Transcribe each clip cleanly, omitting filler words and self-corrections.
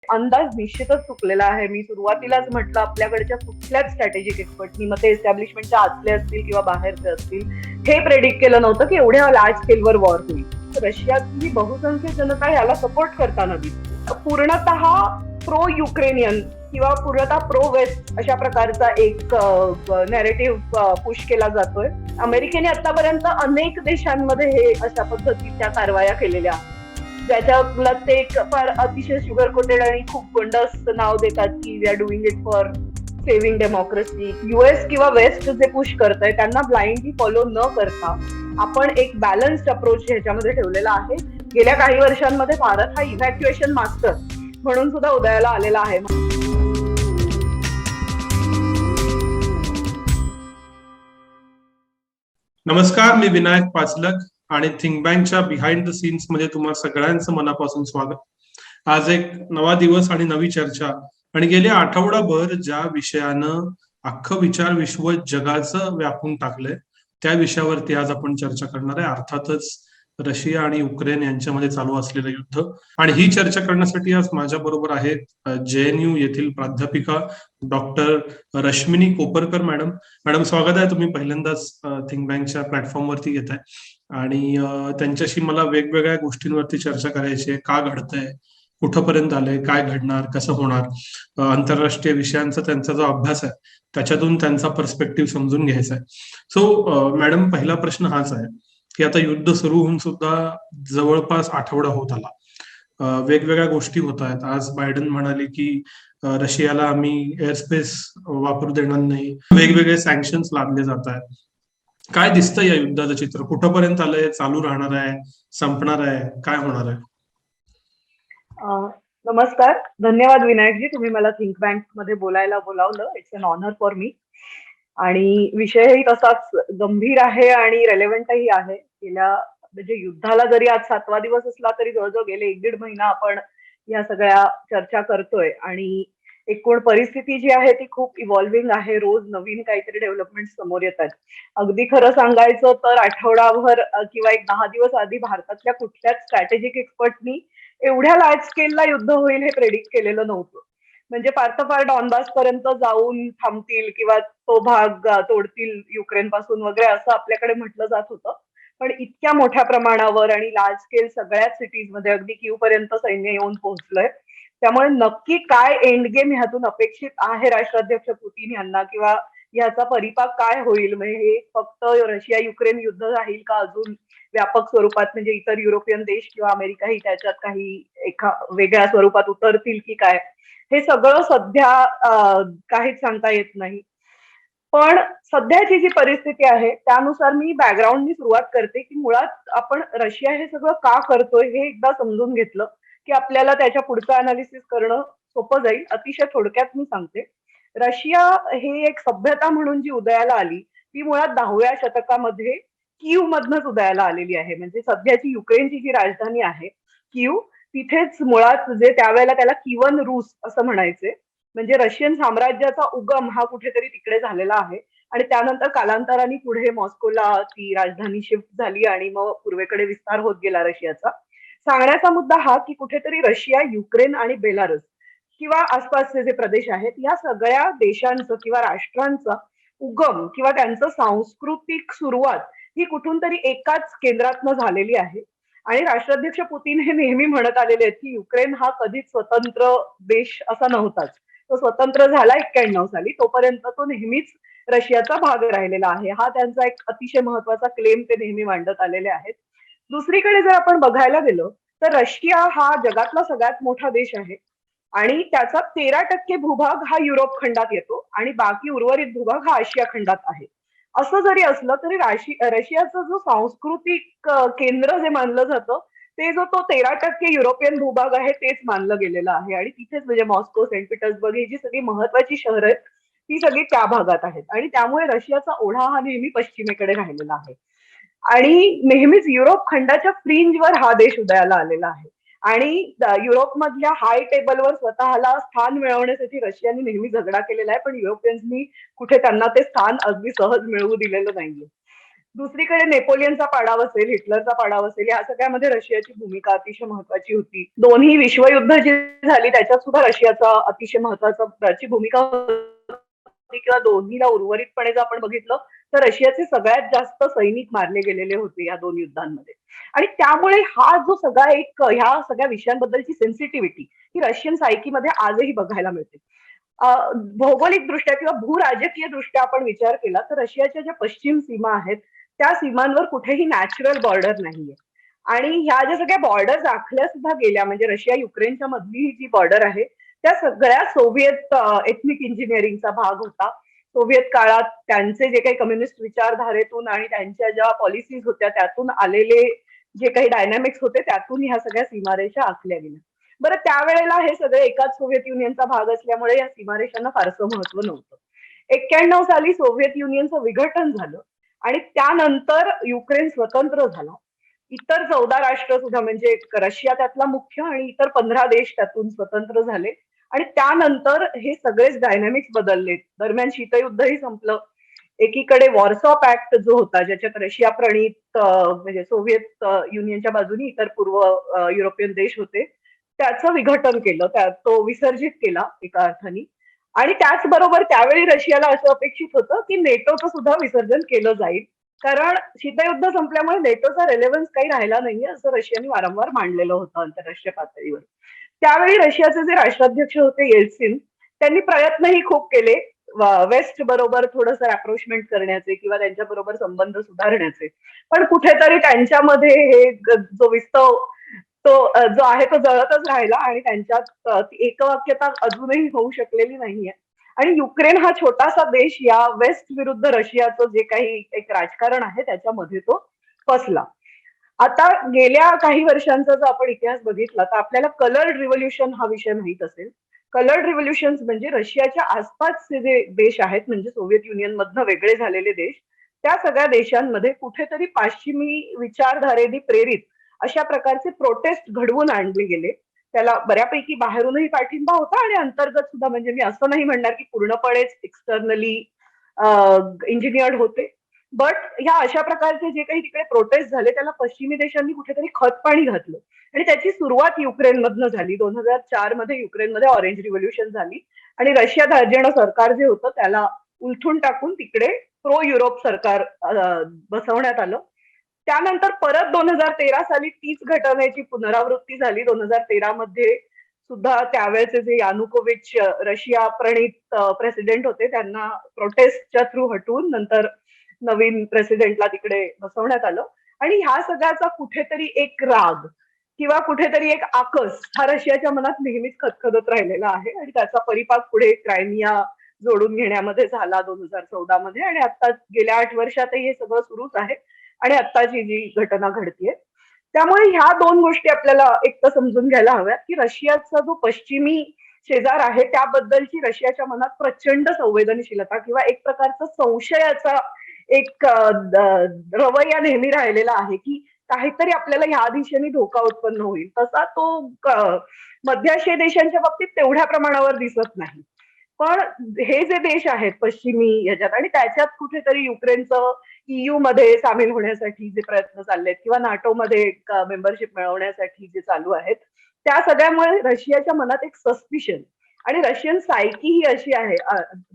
अंदाज निश्चितच चुकलेला आहे. मी सुरुवातीलाच म्हटलं आपल्याकडच्या कुठल्याच स्ट्रॅटेजिक एक्सपर्टनी, मग ते एस्टॅब्लिशमेंटच्या आतले असतील किंवा बाहेरचे असतील, हे प्रेडिक्ट केलं नव्हतं की एवढ्या लार्ज स्केलवर वॉर होईल. रशियातली बहुसंख्य जनता याला सपोर्ट करताना दिसते. पूर्णतः प्रो युक्रेनियन किंवा पूर्णतः प्रो वेस्ट अशा प्रकारचा एक नॅरेटिव्ह पुश केला जातोय. अमेरिकेने आतापर्यंत अनेक देशांमध्ये हे अशा पद्धतीच्या कारवाया केलेल्या आहेत, ज्याच्याला ते फार अतिशय शुगर कोटेड आणि खूप गोंडस नाव देतात की we are doing it for saving democracy. US किंवा वेस्ट जे पुश करतंय त्यांना ब्लाइंडली फॉलो न करता आपण एक बॅलन्स्ड अप्रोच ह्याच्यामध्ये ठेवलेला आहे. गेल्या काही वर्षांमध्ये भारत हा इव्हॅक्युएशन मास्टर म्हणून सुद्धा उदयाला आलेला आहे. नमस्कार, मी विनायक पाचलक आणि थिंक बँकच्या बिहाइंड द सीन्स मध्ये तुम्हा सगळ्यांचं मनापासून स्वागत. आज एक नवा दिवस आणि नवी चर्चा, आणि गेले आठवडाभर ज्या विषयानं अख्खं विचार विश्व जगाचं व्यापून टाकलंय त्या विषयावरती आज आपण चर्चा करणार आहे. अर्थातच रशिया आणि युक्रेन यांच्यामध्ये चालू असलेलं युद्ध. आणि ही चर्चा करण्यासाठी आज माझ्या बरोबर आहेत JNU येथील प्राध्यापिका डॉक्टर रश्मिनी कोपरकर मॅडम. मॅडम, स्वागत आहे. तुम्ही पहिल्यांदाच थिंक बँकच्या प्लॅटफॉर्मवरती येत आहे आणि त्यांच्याशी मला वेगवेगळ्या गोष्टींवरती चर्चा करायची आहे. का घडतंय, कुठंपर्यंत आलंय, काय घडणार, कसं होणार, आंतरराष्ट्रीय विषयांचा त्यांचा जो अभ्यास आहे त्याच्यातून त्यांचा पर्स्पेक्टिव्ह समजून घ्यायचा आहे. सो मॅडम, पहिला प्रश्न हाच आहे की आता युद्ध सुरू होऊन सुद्धा जवळपास आठवडा होत आला. वेगवेगळ्या गोष्टी होत आहेत. आज बायडन म्हणाले की रशियाला आम्ही एअरस्पेस वापरू देणार नाही. वेगवेगळे सँक्शन्स लादले जात आहेत. काय दिसतंय या युद्धाचं चित्र? कुठंपर्यंत आलंय? चालू राहणार आहे? संपणार आहे? काय होणार आहे? नमस्कार, धन्यवाद विनायकजी, तुम्ही मला थिंक बँक मध्ये बोलायला बोलावलं. It's an honour for me. आणि विषयही तसाच गंभीर आहे आणि रेलेव्हंटही आहे. गेल्या म्हणजे युद्धाला जरी आज 7वा दिवस असला तरी जवळजवळ गेले 1-1.5 महिना आपण या सगळ्या चर्चा करतोय आणि एकूण परिस्थिती जी आहे ती खूप इव्हॉल्विंग आहे. रोज नवीन काहीतरी डेव्हलपमेंट समोर येतात. अगदी खरं सांगायचं तर आठवडाभर किंवा एक 10 दिवस आधी भारतातल्या कुठल्याच स्ट्रॅटेजिक एक्सपर्टनी एवढ्या लार्ज स्केलला युद्ध होईल हे प्रेडिक्ट केलेलं नव्हतं. म्हणजे फार तर फार डॉनबास पर्यंत जाऊन थांबतील किंवा तो भाग तोडतील युक्रेन पासून वगैरे असं आपल्याकडे म्हटलं जात होतं. पण इतक्या मोठ्या प्रमाणावर आणि लार्ज स्केल सगळ्याच सिटीज मध्ये अगदी क्यू पर्यंत सैन्य येऊन पोहोचलंय. त्यामुळे नक्की काय एंड गेम ह्यातून अपेक्षित आहे राष्ट्राध्यक्ष पुतीन यांना, किंवा ह्याचा परिपाक काय होईल, म्हणजे हे फक्त रशिया युक्रेन युद्ध राहील का अजून व्यापक स्वरूपात, म्हणजे इतर युरोपियन देश किंवा अमेरिकाही त्याच्यात काही एका वेगळ्या स्वरूपात उतरतील की काय, हे सगळं सध्या काहीच सांगता येत नाही. पण सध्याची जी परिस्थिती आहे त्यानुसार मी बॅकग्राऊंडनी सुरुवात करते की मुळात आपण रशिया हे सगळं का करतोय हे एकदा समजून घेतलं की आपल्याला त्याच्या पुढचं अनालिसिस करणं सोपं जाईल. अतिशय थोडक्यात मी सांगते. रशिया हे एक सभ्यता म्हणून जी उदयाला आली ती मुळात 10व्या शतकामध्ये कीव मधनच उदयाला आलेली आहे. म्हणजे सध्याची युक्रेनची जी राजधानी आहे कीव, तिथेच मुळात जे त्यावेळेला त्याला किवन रूस असं म्हणायचे, म्हणजे रशियन साम्राज्याचा उगम हा कुठेतरी तिकडे झालेला आहे. आणि त्यानंतर कालांतराने पुढे मॉस्कोला ती राजधानी शिफ्ट झाली आणि मग पूर्वेकडे विस्तार होत गेला रशियाचा. सांगण्याचा मुद्दा हा की कुठेतरी रशिया, युक्रेन आणि बेलारस किंवा आसपासचे जे प्रदेश आहेत या सगळ्या देशांचं किंवा राष्ट्रांचा उगम किंवा त्यांचं सांस्कृतिक सुरुवात ही कुठून तरी एकाच केंद्रातनं झालेली आहे. आणि राष्ट्राध्यक्ष पुतीन हे नेहमी म्हणत आलेले आहेत की युक्रेन हा कधीच स्वतंत्र देश असा नव्हताच. तो स्वतंत्र झाला 91 साली, तोपर्यंत तो नेहमीच रशियाचा भाग राहिलेला आहे. हा त्यांचा एक अतिशय महत्वाचा क्लेम ते नेहमी मांडत आलेले आहेत. दुसरीकडे जर आपण बघायला गेलो तर रशिया हा जगातला सगळ्यात मोठा देश आहे आणि त्याचा 13% भूभाग हा युरोप खंडात येतो आणि बाकी उर्वरित भूभाग हा आशिया खंडात आहे. असं जरी असलं तरी रशियाचं जो सांस्कृतिक केंद्र जे मानलं जातं ते जो तो 13% युरोपियन भूभाग आहे तेच मानलं गेलेलं आहे. आणि तिथेच म्हणजे मॉस्को, सेंट पीटर्सबर्ग ही जी सगळी महत्वाची शहरं आहेत ती सगळी त्या भागात आहेत. आणि त्यामुळे रशियाचा ओढा हा नेहमी पश्चिमेकडे राहिलेला आहे आणि नेहमीच युरोप खंडाच्या फ्रिंजवर हा देश उदयाला आलेला आहे. आणि युरोपमधल्या हाय टेबलवर स्वतःला स्थान मिळवण्यासाठी रशियाने नेहमी झगडा केलेला आहे, पण युरोपियन्सनी कुठे त्यांना ते स्थान अगदी सहज मिळवू दिलेलं नाहीये. दुसरीकडे नेपोलियनचा पाडाव असेल, हिटलरचा पाडाव असेल, या सगळ्यामध्ये रशियाची भूमिका अतिशय महत्वाची होती. दोन्ही विश्वयुद्ध जी झाली त्याच्यात सुद्धा रशियाचा अतिशय महत्वाची भूमिका होती, किंवा दोन्हीला उर्वरितपणे जर आपण बघितलं तर रशियाचे सगळ्यात जास्त सैनिक मारले गेलेले होते या दोन युद्धांमध्ये. आणि त्यामुळे हा जो सगळा ह्या सगळ्या विषयांबद्दलची सेन्सिटिव्हिटी ही रशियन सायकीमध्ये आजही बघायला मिळते. भौगोलिक दृष्ट्या किंवा भूराजकीय दृष्ट्या आपण विचार केला तर रशियाच्या ज्या पश्चिम सीमा आहेत त्या सीमांवर कुठेही नॅचरल बॉर्डर नाहीये. आणि ह्या ज्या सगळ्या बॉर्डर आखल्या सुद्धा गेल्या, म्हणजे रशिया युक्रेनच्या मधली जी बॉर्डर आहे त्या सगळ्या सोव्हिएत एथनिक इंजिनिअरिंगचा भाग होता. सोव्हिएत काळात त्यांचे जे काही कम्युनिस्ट विचारधारेतून आणि त्यांच्या ज्या पॉलिसीज होत्या त्यातून आलेले जे काही डायनामिक्स होते त्यातून ह्या सगळ्या सीमारेषा आखल्या गेल्या. बरं, त्यावेळेला हे सगळे एकाच सोव्हिएत युनियनचा भाग असल्यामुळे या सीमारेषांना फारसं महत्व नव्हतं. 91 साली सोव्हिएत युनियनचं विघटन झालं आणि त्यानंतर युक्रेन स्वतंत्र झाला. इतर 14 राष्ट्र सुद्धा, म्हणजे रशिया त्यातला मुख्य आणि इतर 15 देश त्यातून स्वतंत्र झाले. आणि त्यानंतर हे सगळेच डायनामिक्स बदलले. दरम्यान शीतयुद्धही संपलं. एकीकडे वॉर्सॉ पॅक्ट जो होता ज्याच्यात रशिया प्रणीत म्हणजे सोव्हिएत युनियनच्या बाजूने इतर पूर्व युरोपियन देश होते त्याचं विघटन केलं, तो विसर्जित केला एका अर्थाने. आणि त्याचबरोबर त्यावेळी रशियाला असं अपेक्षित होतं की नेटोचं सुद्धा विसर्जन केलं जाईल, कारण शीतयुद्ध संपल्यामुळे नेटोचा रेलेव्हन्स काही राहिला नाहीये असं रशियाने वारंवार मांडलेलं होतं आंतरराष्ट्रीय पातळीवर. त्यावेळी रशियाचे जे राष्ट्राध्यक्ष होते येल्सिन, त्यांनी प्रयत्नही खूप केले वेस्ट बरोबर थोडंसं अप्रोचमेंट करण्याचे किंवा त्यांच्या बरोबर संबंध सुधारण्याचे. पण कुठेतरी त्यांच्यामध्ये हे जो विस्तव जो आहे तो जळतच राहिला आणि त्यांच्यात ती एकवाक्यता अजूनही होऊ शकलेली नाहीये. आणि युक्रेन हा छोटासा देश या वेस्ट विरुद्ध रशियाचं जे काही एक राजकारण आहे त्याच्यामध्ये तो फसला. आता गेल्या काही वर्षांचा जर आपण इतिहास बघितला तर आपल्याला कलर्ड रिव्होल्युशन हा विषय माहित असेल. कलर्ड रिव्होल्युशन म्हणजे रशियाच्या आसपासचे जे देश आहेत, म्हणजे सोव्हिएत युनियन मधनं वेगळे झालेले देश, त्या सगळ्या देशांमध्ये कुठेतरी पाश्चिमी विचारधारेने प्रेरित अशा प्रकारचे प्रोटेस्ट घडवून आणले गेले. त्याला बऱ्यापैकी बाहेरूनही पाठिंबा होता आणि अंतर्गत सुद्धा, म्हणजे मी असं नाही म्हणणार की पूर्णपणेच एक्सटर्नली इंजिनियर्ड होते. बट ह्या अशा प्रकारचे जे काही तिकडे प्रोटेस्ट झाले त्याला पश्चिमी देशांनी कुठेतरी खतपाणी घातलं. आणि त्याची सुरुवात युक्रेनमधनं झाली. 2004 मध्ये युक्रेनमध्ये ऑरेंज रिव्होल्युशन झाली आणि रशिया धार्जिणं सरकार जे होतं त्याला उलथून टाकून तिकडे प्रो युरोप सरकार बसवण्यात आलं. त्यानंतर परत 2013 साली तीच घटनेची पुनरावृत्ती झाली. 2013 मध्ये सुद्धा त्यावेळेचे जे यानुकोविच रशिया प्रणीत प्रेसिडेंट होते त्यांना प्रोटेस्टच्या थ्रू हटवून नंतर नवीन प्रेसिडेंटला तिकडे बसवण्यात आलं. आणि ह्या सगळ्याचा कुठेतरी एक राग किंवा कुठेतरी एक आकस हा रशियाच्या मनात नेहमीच खदखदत राहिलेला आहे आणि त्याचा परिपाक पुढे क्रायमिया जोडून घेण्यामध्ये झाला 2014 मध्ये. आणि आता गेल्या 8 वर्षातही हे सगळं सुरूच आहे आणि आत्ताची जी घटना घडतीये. त्यामुळे ह्या दोन गोष्टी आपल्याला एक तर समजून घ्यायला हव्यात की रशियाचा जो पश्चिमी शेजार आहे त्याबद्दलची रशियाच्या मनात प्रचंड संवेदनशीलता किंवा एक प्रकारचा संशयाचा एक रवैया नेहमी राहिलेला आहे की काहीतरी आपल्याला ह्या दिशेने धोका उत्पन्न होईल. तसा तो मध्य आशियाई देशांच्या बाबतीत तेवढ्या प्रमाणावर दिसत नाही. पण हे जे देश आहेत पश्चिमी ह्याच्यात आणि त्याच्यात कुठेतरी युक्रेनचं EU मध्ये सामील होण्यासाठी जे प्रयत्न चालले आहेत किंवा नाटो मध्ये मेंबरशिप मिळवण्यासाठी जे चालू आहेत त्या सगळ्यामुळे रशियाच्या मनात एक सस्पिशन आणि रशियन सायकी ही अशी आहे.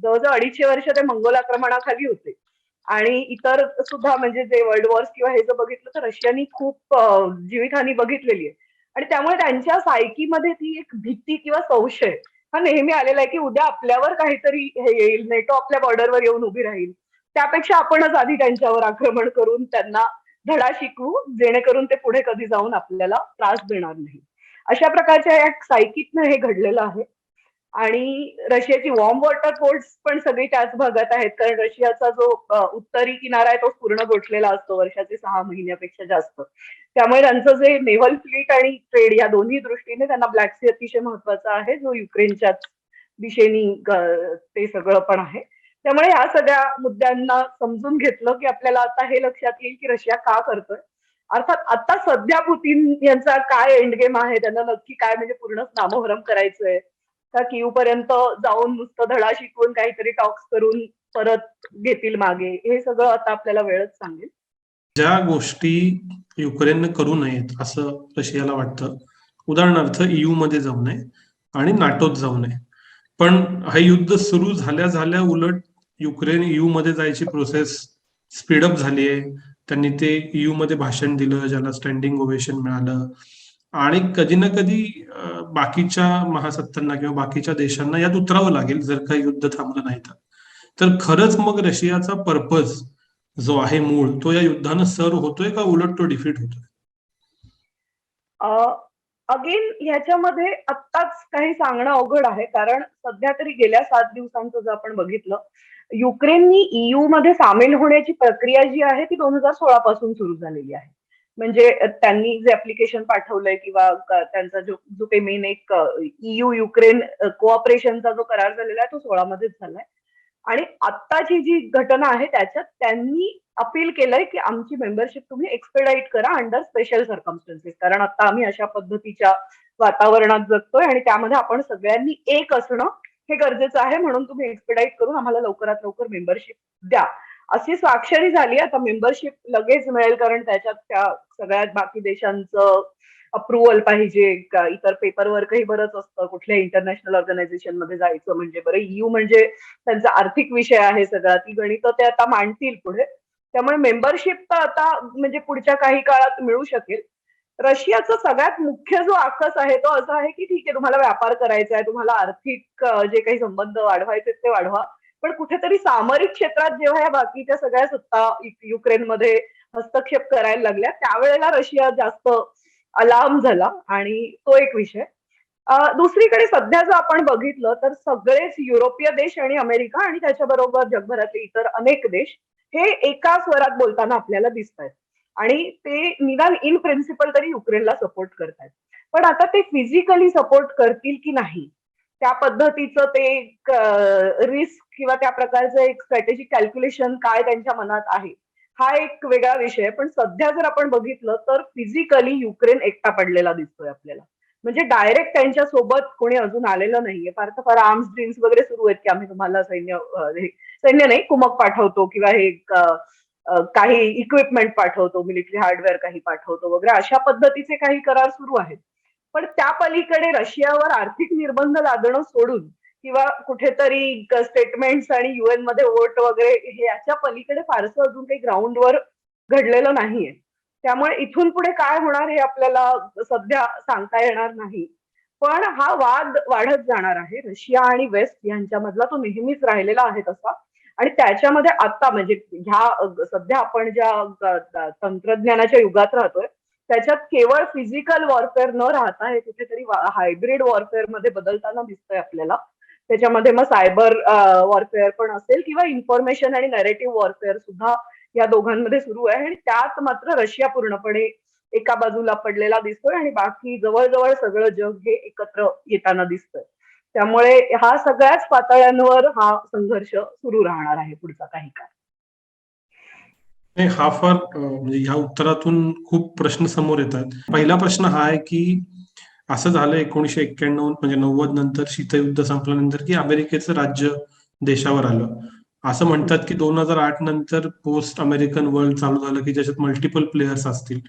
जवळजवळ 250 वर्ष ते मंगोल आक्रमणाखाली होते आणि इतर सुद्धा, म्हणजे जे वर्ल्ड वॉर्स किंवा हे जर बघितलं तर रशियानी खूप जीवितहानी बघितलेली आहे. आणि त्यामुळे त्यांच्या सायकीमध्ये ती एक भीती किंवा संशय हा नेहमी आलेला आहे की उद्या आपल्यावर काहीतरी हे येईल, नेटो आपल्या बॉर्डरवर येऊन उभी राहील, त्यापेक्षा आपणच आधी त्यांच्यावर आक्रमण करून त्यांना धडा शिकवू जेणेकरून ते पुढे कधी जाऊन आपल्याला त्रास देणार नाही. अशा प्रकारच्या या सायकीतनं हे घडलेलं आहे. आणि रशियाची वॉर्म वॉटर पोर्ट्स पण सगळी त्याच भागात आहेत, कारण रशियाचा जो उत्तरी किनारा आहे तो पूर्ण गोठलेला असतो वर्षाचे 6 महिन्यापेक्षा जास्त. त्यामुळे त्यांचं जे नेव्हल फ्लीट आणि ट्रेड या दोन्ही दृष्टीने त्यांना ब्लॅक सी अतिशय महत्वाचा आहे, जो युक्रेनच्याच दिशेने ते सगळं पण आहे. त्यामुळे ह्या सगळ्या मुद्द्यांना समजून घेतलं की आपल्याला आता हे लक्षात येईल की रशिया का करतोय. अर्थात आता सध्या पुतीन यांचा काय एंड गेम आहे, त्यांना नक्की काय म्हणजे पूर्णच नामोहरम करायचंय का कीव पर्यंत जाऊन नुसतं धडा शिकवून काहीतरी टॉक्स करून परत घेतील मागे, हे सगळं आता आपल्याला वेळच सांगेल. ज्या गोष्टी युक्रेनने करू नयेत असं रशियाला वाटतं, उदाहरणार्थ EU मध्ये जाऊ नये आणि नाटोत जाऊ नये. पण हे युद्ध सुरू झाल्या झाल्या उलट युक्रेन EU मध्ये जायची प्रोसेस स्पीडअप झाली आहे. त्यांनी ते EU मध्ये भाषण दिलं, ज्याला स्टँडिंग ओवेशन मिळालं. आणि कधी ना कधी बाकीच्या महासत्तांना किंवा बाकीच्या देशांना यात उतरावं लागेल जर काही युद्ध थांबलं नाही तर खरंच मग रशियाचा पर्पज जो आहे मूळ तो या युद्धानं सर्व होतोय का उलट तो डिफीट होतोय? अगेन ह्याच्यामध्ये आत्ताच काही सांगणं अवघड आहे, कारण सध्या तरी गेल्या 7 दिवसांचं जर आपण बघितलं, युक्रेननी EU मध्ये सामील होण्याची प्रक्रिया जी आहे ती 2016 पासून सुरू झालेली आहे. म्हणजे त्यांनी जे ऍप्लिकेशन पाठवलंय किंवा त्यांचा जो जो काही मेन एक EU युक्रेन कोऑपरेशनचा जो करार झालेला आहे तो 16 मध्येच झालाय. आणि आत्ताची जी घटना आहे त्याच्यात त्यांनी अपील केलंय की आमची मेंबरशिप तुम्ही एक्सपेडाईट करा अंडर स्पेशल सर्कमस्टन्सेस, कारण आता आम्ही अशा पद्धतीच्या वातावरणात जगतोय आणि त्यामध्ये आपण सगळ्यांनी एक असणं हे गरजेचं आहे, म्हणून तुम्ही एक्सपेडाईट करून आम्हाला लवकरात लवकर मेंबरशिप द्या. अशी स्वाक्षरी झाली. आता मेंबरशिप लगेच मिळेल, कारण त्याच्यात त्या सगळ्यात बाकी देशांचं अप्रुव्हल पाहिजे. इतर पेपरवर्कही बरंच असतं. कुठल्या इंटरनॅशनल ऑर्गनायझेशन मध्ये जायचं म्हणजे, बरं EU म्हणजे त्यांचा आर्थिक विषय आहे सगळा, ती गणितं ते आता मांडतील पुढे. त्यामुळे मेंबरशिप तर आता म्हणजे पुढच्या काही काळात मिळू शकेल. रशियाचा सगळ्यात मुख्य जो आकस आहे तो असा आहे की ठीक आहे, तुम्हाला व्यापार करायचा आहे, तुम्हाला आर्थिक जे काही संबंध वाढवायचे ते वाढवा, पण कुठेतरी सामरिक क्षेत्रात जेव्हा या बाकीच्या सगळ्या सत्ता युक्रेनमध्ये हस्तक्षेप करायला लागल्या त्यावेळेला रशिया जास्त अलार्म झाला आणि तो एक विषय. दुसरीकडे सध्या जर आपण बघितलं तर सगळेच युरोपीय देश आणि अमेरिका आणि त्याच्याबरोबर जगभरातले इतर अनेक देश हे एका स्वरात बोलताना आपल्याला दिसत आहेत आणि ते निदान इन प्रिन्सिपल तरी युक्रेनला सपोर्ट करतायत. पण आता ते फिजिकली सपोर्ट करतील की नाही, त्या पद्धतीचं ते एक रिस्क किंवा त्या प्रकारचं एक स्ट्रॅटेजिक कॅल्क्युलेशन काय त्यांच्या मनात आहे, हा एक वेगळा विषय आहे. पण सध्या जर आपण बघितलं तर फिजिकली युक्रेन एकटा पडलेला दिसतोय आपल्याला. म्हणजे डायरेक्ट त्यांच्या सोबत कोणी अजून आलेलं नाहीये. फार तर फार आर्म्स ड्रील्स वगैरे सुरू आहेत की आम्ही तुम्हाला सैन्य नाही, कुमक पाठवतो किंवा हे काही इक्विपमेंट पाठवतो, मिलिटरी हार्डवेअर काही पाठवतो वगैरे, अशा पद्धतीचे काही करार सुरू आहेत. पण त्या पलीकडे रशियावर आर्थिक निर्बंध लादणं सोडून किंवा कुठेतरी स्टेटमेंट्स आणि UN मध्ये वोट वगैरे हे याच्या पलीकडे फारसं अजून काही ग्राउंडवर घडलेलं नाहीये. त्यामुळे इथून पुढे काय होणार हे आपल्याला सध्या सांगता येणार नाही. पण हा वाद वाढत जाणार आहे. रशिया आणि वेस्ट यांच्यामधला तो नेहमीच राहिलेला आहे तसा. आणि त्याच्यामध्ये आता म्हणजे सध्या आपण ज्या तंत्रज्ञानाच्या युगात राहतोय त्याच्यात केवळ फिजिकल वॉरफेअर न राहता हे कुठेतरी हायब्रिड वॉरफेअर मध्ये बदलताना दिसतंय आपल्याला. त्याच्यामध्ये मग सायबर वॉरफेअर पण असेल किंवा इन्फॉर्मेशन आणि नॅरेटिव्ह वॉरफेअर सुद्धा या दोघांमध्ये सुरू आहे आणि त्यात मात्र रशिया पूर्णपणे एका बाजूला पडलेला दिसतोय आणि बाकी जवळजवळ सगळं जग हे एकत्र येताना दिसतंय. त्यामुळे हा सगळ्याच पातळ्यांवर हा संघर्ष सुरू राहणार आहे पुढचा काही काळ. नाही, हा फार म्हणजे ह्या उत्तरातून खूप प्रश्न समोर येतात. पहिला प्रश्न हा आहे की असं झालं 1991 म्हणजे 90 नंतर शीतयुद्ध संपल्यानंतर की अमेरिकेचं राज्य देशावर आलं. असं म्हणतात की 2008 नंतर पोस्ट अमेरिकन वर्ल्ड चालू झालं की ज्याच्यात मल्टिपल प्लेयर्स असतील.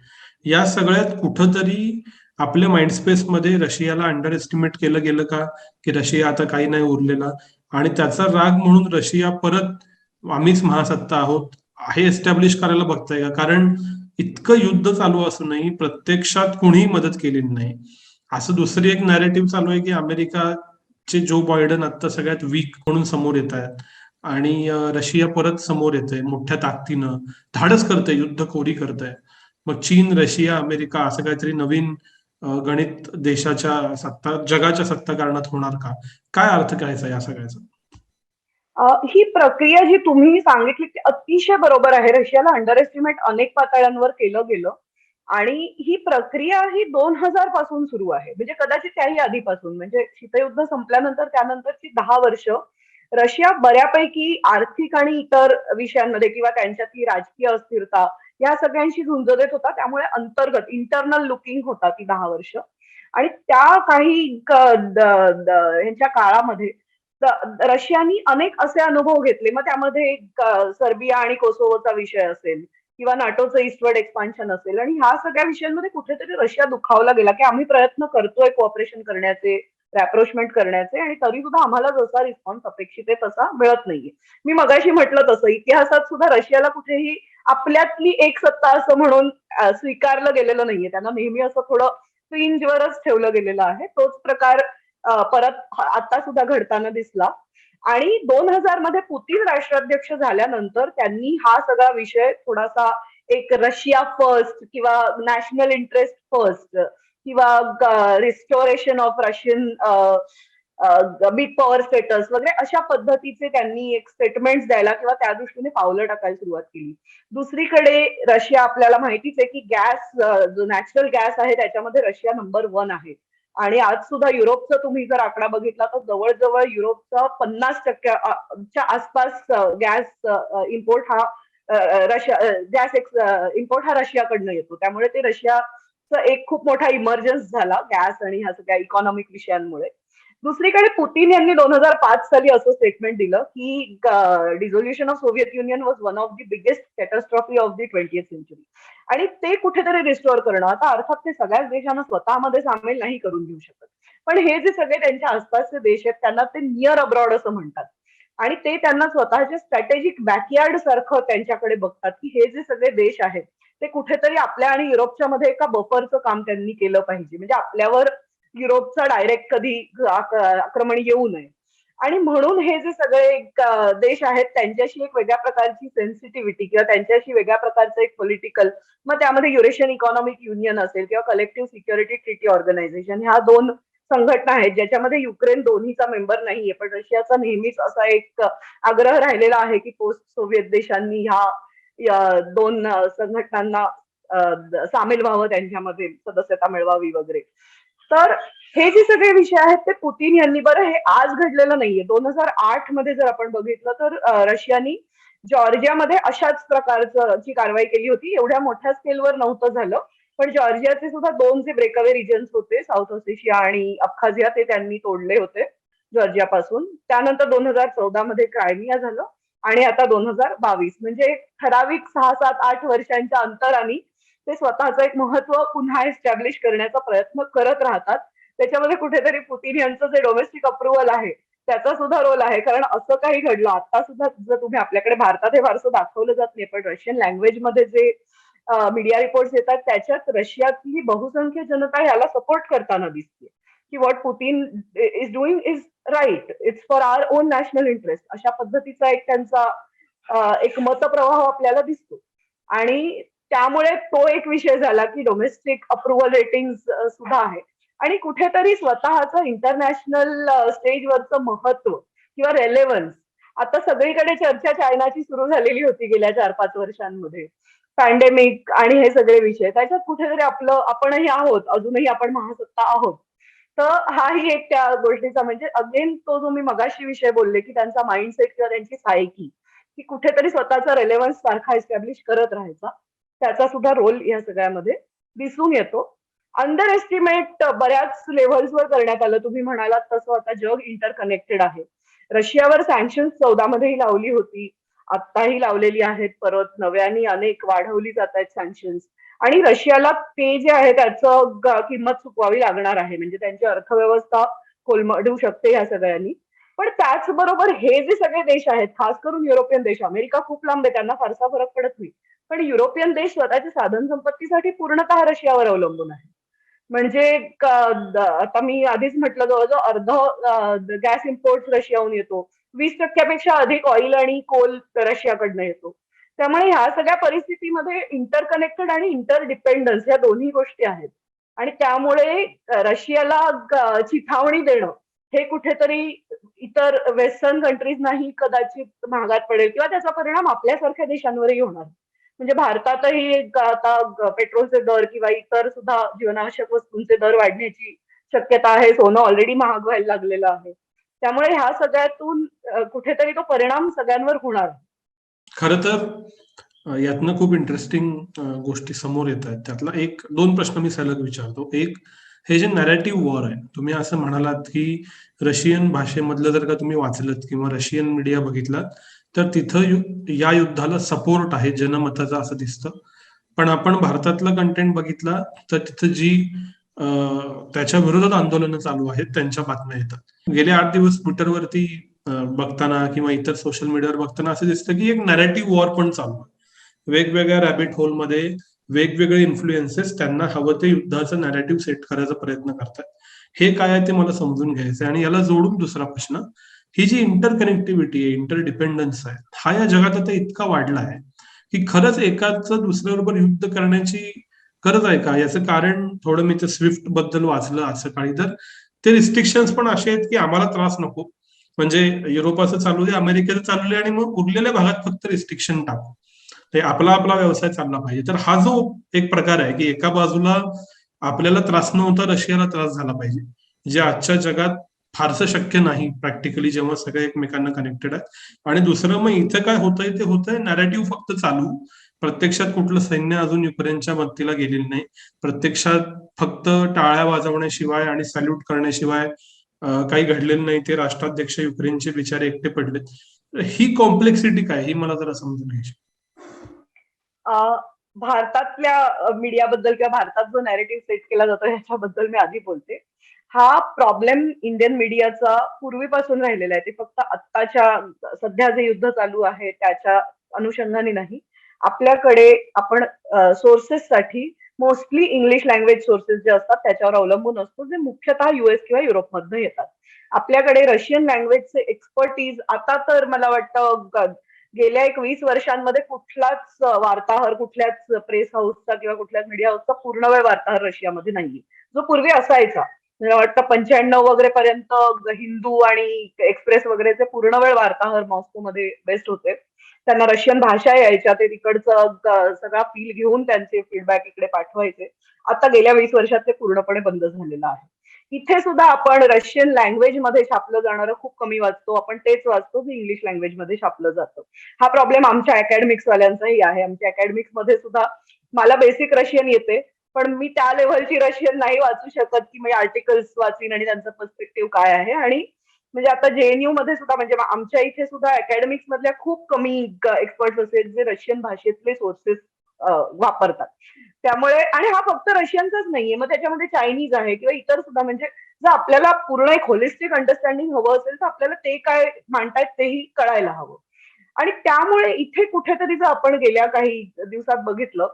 या सगळ्यात कुठंतरी आपल्या माइंडस्पेस मध्ये रशियाला अंडर एस्टिमेट केलं गेलं का, की रशिया आता काही नाही उरलेला आणि त्याचा राग म्हणून रशिया परत आम्हीच महासत्ता आहोत हे एस्टॅब्लिश करायला बघताय का? कारण इतकं युद्ध चालू असूनही प्रत्यक्षात कुणीही मदत केलेली नाही. असं दुसरी एक नॅरेटिव्ह चालू आहे की अमेरिकाचे जो बायडन आता सगळ्यात वीक म्हणून समोर येत आहेत आणि रशिया परत समोर येत आहे मोठ्या ताकदीनं, धाडस करतंय, युद्ध कोरी करतंय. मग चीन, रशिया, अमेरिका असं काहीतरी नवीन गणित देशाच्या सत्ता जगाच्या सत्ता कारणात होणार का? काय अर्थ करायचा या सगळ्याचा? ही प्रक्रिया जी तुम्ही सांगितली ती अतिशय बरोबर आहे. रशियाला अंडर एस्टिमेट अनेक पातळ्यांवर केलं गेलं आणि ही प्रक्रिया ही 2000 पासून सुरू आहे. म्हणजे कदाचित त्याही आधीपासून, म्हणजे शीतयुद्ध संपल्यानंतर त्यानंतरची 10 वर्ष रशिया बऱ्यापैकी आर्थिक आणि इतर विषयांमध्ये किंवा त्यांच्यातली राजकीय अस्थिरता या सगळ्यांशी झुंज देत होता. त्यामुळे अंतर्गत इंटरनल लुकिंग होता ती 10 वर्ष. आणि त्या काही ह्यांच्या काळामध्ये रशियानी अनेक असे अनुभव घेतले. मग त्यामध्ये सर्बिया आणि कोसोवोचा विषय असेल किंवा नाटोचं ईस्टवर्ड एक्सपान्शन असेल, आणि ह्या सगळ्या विषयांमध्ये कुठेतरी रशिया दुखावला गेला की आम्ही प्रयत्न करतोय कोऑपरेशन करण्याचे, रॅप्रोचमेंट करण्याचे, आणि तरी सुद्धा आम्हाला जसा रिस्पॉन्स अपेक्षित आहे तसा मिळत नाहीये. मी मगाशी म्हटलं तसं इतिहासात सुद्धा रशियाला कुठेही आपल्यातली एक सत्ता असं म्हणून स्वीकारलं गेलेलं नाहीये. त्यांना नेहमी असं थोडं फ्रिंजवरच ठेवलं गेलेलं आहे. तोच प्रकार परत आता सुद्धा घडताना दिसला. आणि 2000 मध्ये पुतीन राष्ट्राध्यक्ष झाल्यानंतर त्यांनी हा सगळा विषय थोडासा एक रशिया फर्स्ट किंवा नॅशनल इंटरेस्ट फर्स्ट किंवा restoration of Russian big power status वगैरे अशा पद्धतीचे त्यांनी एक स्टेटमेंट द्यायला किंवा त्या दृष्टीने पावलं टाकायला सुरुवात केली. दुसरीकडे रशिया आपल्याला माहितीच आहे की गॅस, जो नॅचरल गॅस आहे त्याच्यामध्ये रशिया नंबर 1 आहे. आणि आज सुद्धा युरोपचा तुम्ही जर आकडा बघितला तर जवळजवळ युरोपचा 50% आसपास गॅस इम्पोर्ट हा रशिया गॅस इम्पोर्ट हा रशियाकडनं येतो. त्यामुळे ते रशियाचा एक खूप मोठा इमर्जन्स झाला गॅस आणि ह्या सगळ्या इकॉनॉमिक विषयांमुळे. दुसरीकडे पुतीन यांनी 2005 साली असं स्टेटमेंट दिलं की dissolution of Soviet Union was one of the biggest catastrophe of the 20th century. आणि ते कुठेतरी रिस्टोअर करणं, आता अर्थात ते सगळ्याच देशांना स्वतःमध्ये सामील नाही करून घेऊ शकत, पण हे जे सगळे त्यांच्या आसपासचे देश आहेत त्यांना ते नियर अब्रॉड असं म्हणतात. आणि ते त्यांना स्वतःचे स्ट्रॅटेजिक बॅकयार्ड सारखं त्यांच्याकडे बघतात की हे जे सगळे देश आहेत ते कुठेतरी आपल्या आणि युरोपच्या मध्ये एका बफरचं काम त्यांनी केलं पाहिजे, म्हणजे आपल्यावर युरोपचा डायरेक्ट कधी आक्रमण येऊ नये. आणि म्हणून हे जे सगळे देश आहेत त्यांच्याशी एक वेगळ्या प्रकारची सेन्सिटिव्हिटी किंवा त्यांच्याशी वेगळ्या प्रकारचं एक पॉलिटिकल, मग त्यामध्ये युरेशियन इकॉनॉमिक युनियन असेल किंवा कलेक्टिव्ह सिक्युरिटी ट्रिटी ऑर्गनायझेशन, ह्या 2 संघटना आहेत ज्याच्यामध्ये युक्रेन दोन्हीचा मेंबर नाहीये, पण रशियाचा नेहमीच असा एक आग्रह राहिलेला आहे की पोस्ट सोव्हिएत देशांनी ह्या 2 संघटनांना सामील व्हावं, त्यांच्यामध्ये सदस्यता मिळवावी वगैरे. तर हे जे सगळे विषय आहेत ते पुतीन यांनी, बरं हे आज घडलेलं नाहीये. 2008 मध्ये जर आपण बघितलं तर रशियानी जॉर्जियामध्ये अशाच प्रकारची कारवाई केली होती. एवढ्या मोठ्या स्केलवर नव्हतं झालं, पण जॉर्जियाचे सुद्धा 2 जे ब्रेकअवे रिजन्स होते, साऊथ ओसेशिया आणि अबखाझिया, ते त्यांनी तोडले होते जॉर्जियापासून. त्यानंतर 2014 मध्ये क्रायमिया झालं आणि आता 2022, म्हणजे ठराविक 6, 7, 8 वर्षांच्या अंतराने ते स्वतःचं एक महत्व पुन्हा एस्टॅब्लिश करण्याचा प्रयत्न करत राहतात. त्याच्यामध्ये कुठेतरी पुतीन यांचं जे डोमेस्टिक अप्रुव्हल आहे त्याचा सुद्धा रोल आहे, कारण असं काही घडलं आता सुद्धा, जर तुम्ही आपल्याकडे भारतात हे फारसं दाखवलं जात नाही, पण रशियन लँग्वेज मध्ये जे मीडिया रिपोर्ट्स येतात त्याच्यात रशियातली बहुसंख्य जनता याला सपोर्ट करताना दिसते की what Putin is doing is right, it's for our own national interest, अशा पद्धतीचा एक त्यांचा एक मतप्रवाह आपल्याला दिसतो. आणि त्यामुळे तो एक विषय झाला की डोमेस्टिक अप्रुव्हल रेटिंग सुद्धा आहे. आणि कुठेतरी स्वतःचं इंटरनॅशनल स्टेजवरचं महत्व किंवा रेलेव्हन्स, आता सगळीकडे चर्चा चायनाची सुरू झालेली होती गेल्या 4-5 वर्षांमध्ये, पॅन्डेमिक आणि हे सगळे विषय, त्याच्यात कुठेतरी आपणही आहोत, अजूनही आपण महासत्ता आहोत. तर हाही एक त्या गोष्टीचा, म्हणजे अगेन तो जो मी मगाशी विषय बोलले की त्यांचा माइंडसेट किंवा त्यांची सायकी की कुठेतरी स्वतःचा रेलेव्हन्स सारखा एस्टॅब्लिश करत राहायचा, त्याचा सुद्धा रोल या सगळ्यामध्ये दिसून येतो. अंडर एस्टिमेट बऱ्याच लेव्हल्सवर करण्यात आलं. तुम्ही म्हणालात तसं आता जग इंटरकनेक्टेड आहे. रशियावर सँक्शन्स 14 मध्येही लावली होती, आत्ताही लावलेली आहेत, परत नव्याने अनेक वाढवली जात आहेत सँक्शन्स. आणि रशियाला ते जे आहे त्याचं किंमत चुकवावी लागणार आहे, म्हणजे त्यांची अर्थव्यवस्था कोलमडू शकते या सगळ्यांनी. पण त्याचबरोबर हे जे सगळे देश आहेत, खास करून युरोपियन देश, अमेरिका खूप लांब आहे, त्यांना फारसा फरक पडत नाही, पण युरोपियन देश स्वतःच्या साधन संपत्तीसाठी पूर्णतः रशियावर अवलंबून आहे. म्हणजे आता मी आधीच म्हटलं जवळजवळ अर्ध गॅस इम्पोर्ट रशियाहून येतो, 20% अधिक ऑइल आणि कोल रशियाकडनं येतो. त्यामुळे ह्या सगळ्या परिस्थितीमध्ये इंटरकनेक्टेड आणि इंटरडिपेंडन्स या दोन्ही गोष्टी आहेत. आणि त्यामुळे रशियाला चिथावणी देणं हे कुठेतरी इतर वेस्टर्न कंट्रीजनाही कदाचित महागात पडेल किंवा त्याचा परिणाम आपल्यासारख्या देशांवरही होणार. म्हणजे भारतातही आता पेट्रोलचे दर किंवा इतर सुद्धा जीवनावश्यक वस्तूंचे दर वाढण्याची शक्यता आहे. सोनं ऑलरेडी महाग व्हायला लागलेलं आहे. त्यामुळे ह्या सगळ्यातून कुठेतरी तो परिणाम सगळ्यांवर होणार. खरं तर यातनं खूप इंटरेस्टिंग गोष्टी समोर येत आहेत. त्यातला 1-2 प्रश्न मी सलग विचारतो. एक, हे जे नॅरेटिव्ह वॉर आहे, तुम्ही असं म्हणालात की रशियन भाषेमधलं जर का तुम्ही वाचलत किंवा रशियन मीडिया बघितलात, तर तिथं या युद्धाला सपोर्ट आहे जनमताचा असं दिसतं. पण आपण भारतातलं कंटेंट बघितला तर तिथं जी त्याच्या विरोधात आंदोलनं चालू आहेत त्यांच्या बातम्या येतात. गेले 8 दिवस ट्विटरवरती बघताना किंवा इतर सोशल मीडियावर बघताना असं दिसतं की एक नॅरेटिव्ह वॉर पण चालू आहे. वेगवेगळ्या रॅबिट होलमध्ये वेगवेगळे इन्फ्लुएन्सेस त्यांना हवं ते युद्धाचं नॅरेटिव्ह सेट करायचा प्रयत्न करतात. हे काय आहे ते मला समजून घ्यायचं आहे. आणि याला जोडून दुसरा प्रश्न, ही जी इंटरकनेक्टिव्हिटी आहे, इंटरडिपेंडन्स आहे, हा या जगात आता इतका वाढला आहे की खरंच एकाचं दुसऱ्याबरोबर युद्ध करण्याची गरज आहे का? याचं कारण थोडं मी ते स्विफ्ट बद्दल वाचलं आज सकाळी, तर ते रिस्ट्रिक्शन्स पण असे आहेत की आम्हाला त्रास नको, म्हणजे युरोपाचं चालू दे, अमेरिकेचं चालू दे, आणि मग उरलेल्या भागात फक्त रिस्ट्रिक्शन टाकू, ते आपला आपला व्यवसाय चालला पाहिजे. तर हा जो एक प्रकार आहे की एका बाजूला आपल्याला त्रास न होता रशियाला त्रास झाला पाहिजे, जे आजच्या जगात फारसं शक्य नाही प्रॅक्टिकली, जेव्हा सगळे एकमेकांना कनेक्टेड आहेत. आणि दुसरं, मग इथं काय होतंय ते होतंय, नॅरेटिव्ह फक्त चालू, प्रत्यक्षात कुठलं सैन्य अजून युक्रेनच्या मदतीला गेलेलं नाही, प्रत्यक्षात फक्त टाळ्या वाजवण्याशिवाय आणि सॅल्यूट करण्याशिवाय काही घडलेलं नाही, ते राष्ट्राध्यक्ष युक्रेनचे बिचारे एकटे पडलेत. ही कॉम्प्लेक्सिटी काय, ही मला जरा समजून घ्यायची. भारतातल्या मीडियाबद्दल किंवा भारतात जो नॅरेटिव्ह सेट केला जातो ह्याच्याबद्दल मी आधी बोलते. हा प्रॉब्लेम इंडियन मीडियाचा पूर्वीपासून राहिलेला आहे. ते फक्त आत्ताच्या सध्या जे युद्ध चालू आहे त्याच्या अनुषंगाने नाही. आपल्याकडे आपण सोर्सेससाठी मोस्टली इंग्लिश लँग्वेज सोर्सेस जे असतात त्याच्यावर अवलंबून असतो, जे मुख्यतः US किंवा युरोपमधनं येतात. आपल्याकडे रशियन लँग्वेजचे एक्सपर्टीज आता तर मला वाटतं गेल्या 20 वर्षांमध्ये कुठलाच वार्ताहर, कुठल्याच प्रेस हाऊसचा किंवा कुठल्याच मीडिया हाऊसचा पूर्ण वेळ वार्ताहर रशियामध्ये नाहीये, जो पूर्वी असायचा. मला वाटतं 95 वगैरे पर्यंत हिंदू आणि एक्सप्रेस वगैरेचे पूर्ण वेळ वार्ताहर मॉस्कोमध्ये बेस्ट होते. त्यांना रशियन भाषा यायच्या, ते तिकडचं सगळा फील घेऊन त्यांचे फीडबॅक इकडे पाठवायचे. आता गेल्या 20 वर्षात ते पूर्णपणे बंद झालेलं आहे. इथे सुद्धा आपण रशियन लँग्वेज मध्ये छापलं जाणारं खूप कमी वाचतो. आपण तेच वाचतो जे इंग्लिश लँग्वेज मध्ये छापलं जातं. हा प्रॉब्लेम आमच्या अकॅडमिक्स वाल्यांचाही आहे. आमच्या अकॅडमिक्स मध्ये सुद्धा मला बेसिक रशियन येते, पण मी त्या लेव्हलची रशियन नाही वाचू शकत की मी आर्टिकल्स वाचीन आणि त्यांचा पर्स्पेक्टिव्ह काय आहे. आणि म्हणजे आता JNU मध्ये सुद्धा, म्हणजे आमच्या इथे सुद्धा अकॅडमिक्स मधल्या खूप कमी एक्सपर्ट असेल जे रशियन भाषेतले सोर्सेस वापरतात. त्यामुळे, आणि हा फक्त रशियनचाच नाहीये, मग त्याच्यामध्ये चायनीज आहे किंवा इतर सुद्धा. म्हणजे जर आपल्याला पूर्ण एक होलिस्टिक अंडरस्टँडिंग हवं असेल तर आपल्याला ते काय मांडतायत तेही कळायला हवं. आणि त्यामुळे इथे कुठेतरी जर आपण गेल्या काही दिवसात बघितलं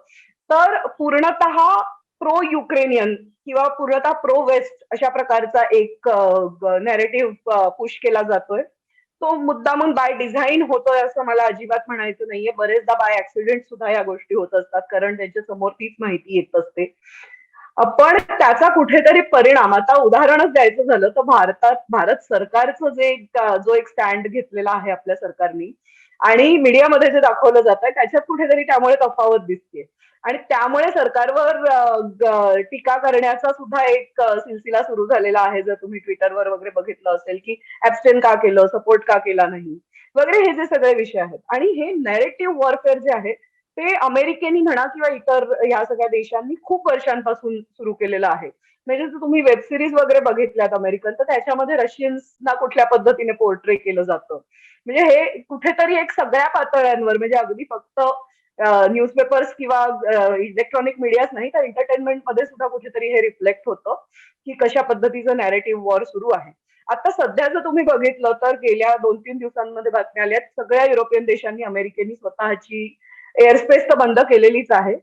तर पूर्णतः प्रो युक्रेनियन किंवा पूर्णतः प्रो वेस्ट अशा प्रकारचा एक नॅरेटिव्ह पुश केला जातोय. तो मुद्दामून बाय डिझाईन होतोय असं मला अजिबात म्हणायचं नाहीये. बरेचदा बाय ऍक्सिडेंट सुद्धा या गोष्टी होत असतात, कारण त्यांच्या समोर तीच माहिती येत असते. पण त्याचा कुठेतरी परिणाम, आता उदाहरणच द्यायचं झालं तर भारत सरकारचं जो एक स्टँड घेतलेला आहे आपल्या सरकारनी आणि मीडियामध्ये जे दाखवलं जात आहे त्याच्यात कुठेतरी त्यामुळे तफावत दिसते. आणि त्यामुळे सरकारवर टीका करण्याचा सुद्धा एक सिलसिला सुरू झालेला आहे. जर तुम्ही ट्विटरवर वगैरे बघितलं असेल की ऍबस्टेन का केलं, सपोर्ट का केला नाही वगैरे, हे जे सगळे विषय आहेत. आणि हे नॅरेटिव्ह वॉरफेअर जे आहे ते अमेरिकेनी म्हणा किंवा इतर या सगळ्या देशांनी खूप वर्षांपासून सुरू केलेलं आहे. म्हणजे जर तुम्ही वेब सिरीज वगैरे बघितल्यात अमेरिकन, तर त्याच्यामध्ये रशियन्सना कुठल्या पद्धतीने पोर्ट्रे केलं जातं. म्हणजे हे कुठेतरी एक सगळ्या पातळ्यांवर, म्हणजे अगदी फक्त न्यूजपेपर्स किंवा इलेक्ट्रॉनिक मीडियाच नाही तर एंटरटेनमेंट मध्ये सुद्धा कुठेतरी हे रिफ्लेक्ट होतं की कशा पद्धतीचं नॅरेटिव्ह वॉर सुरू आहे. आता सध्या जर तुम्ही बघितलं तर गेल्या 2-3 दिवसांमध्ये बातम्या आल्यात, सगळ्या युरोपियन देशांनी, अमेरिकेनी स्वतःची एअर स्पेस तर बंद केलेलीच आहे,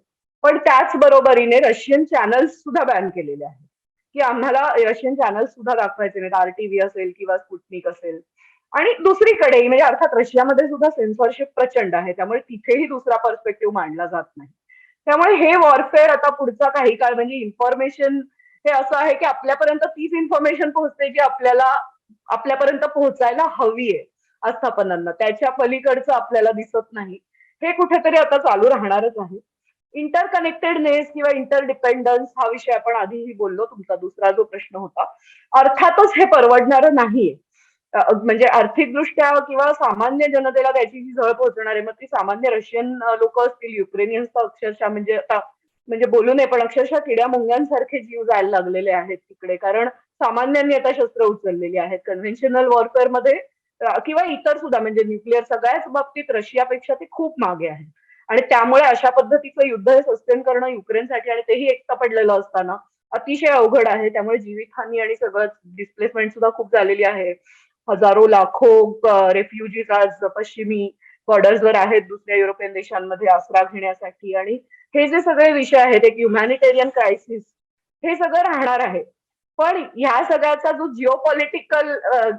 पण त्याच बरोबरीने रशियन चॅनल्स सुद्धा बॅन केलेले आहेत की आम्हाला रशियन चॅनल्स सुद्धा दाखवायचे नाहीत. RTV असेल किंवा स्पुटनिक असेल. आणि दुसरीकडेही, म्हणजे अर्थात रशियामध्ये सुद्धा सेन्सॉरशिप प्रचंड आहे, त्यामुळे तिथेही दुसरा पर्स्पेक्टिव्ह मांडला जात नाही. त्यामुळे हे वॉरफेअर आता पुढचा काही काळ, म्हणजे इन्फॉर्मेशन हे असं आहे की आपल्यापर्यंत तीच इन्फॉर्मेशन पोहोचते जी आपल्यापर्यंत पोहोचायला हवी आहे आस्थापनांना, त्याच्या पलीकडचं आपल्याला दिसत नाही. हे कुठेतरी आता चालू राहणारच आहे. इंटरकनेक्टेडनेस किंवा इंटरडिपेंडन्स हा विषय आपण आधीही बोललो, तुमचा दुसरा जो प्रश्न होता. अर्थातच हे परवडणारं नाहीये. म्हणजे आर्थिकदृष्ट्या किंवा सामान्य जनतेला त्याची जी झळ पोहोचणार आहे, मग ती सामान्य रशियन लोक असतील, युक्रेनियन्स तर अक्षरशः म्हणजे आता म्हणजे बोलू नये पण अक्षरशः किड्या मुंग्यांसारखे जीव जायला लागलेले आहेत तिकडे. कारण सामान्यांनी आता शस्त्र उचललेली आहेत. कन्व्हेन्शनल वॉरफेअर मध्ये किंवा इतर सुद्धा म्हणजे न्यूक्लिअर सगळ्याच बाबतीत रशियापेक्षा ते खूप मागे आहे. आणि त्यामुळे अशा पद्धतीचं युद्ध हे सस्टेन करणं युक्रेनसाठी आणि तेही एकटं पडलेलं असताना अतिशय अवघड आहे. त्यामुळे जीवितहानी आणि सगळं डिस्प्लेसमेंट सुद्धा खूप झालेली आहे. हजारो लाखो रेफ्युजीज आज पश्चिमी बॉर्डर्सवर आहेत दुसऱ्या युरोपियन देशांमध्ये आसरा घेण्यासाठी. आणि हे जे सगळे विषय आहेत एक ह्युमॅनिटेरियन क्रायसिस हे सगळं राहणार आहे. पण ह्या सगळ्याचा जो जिओ पॉलिटिकल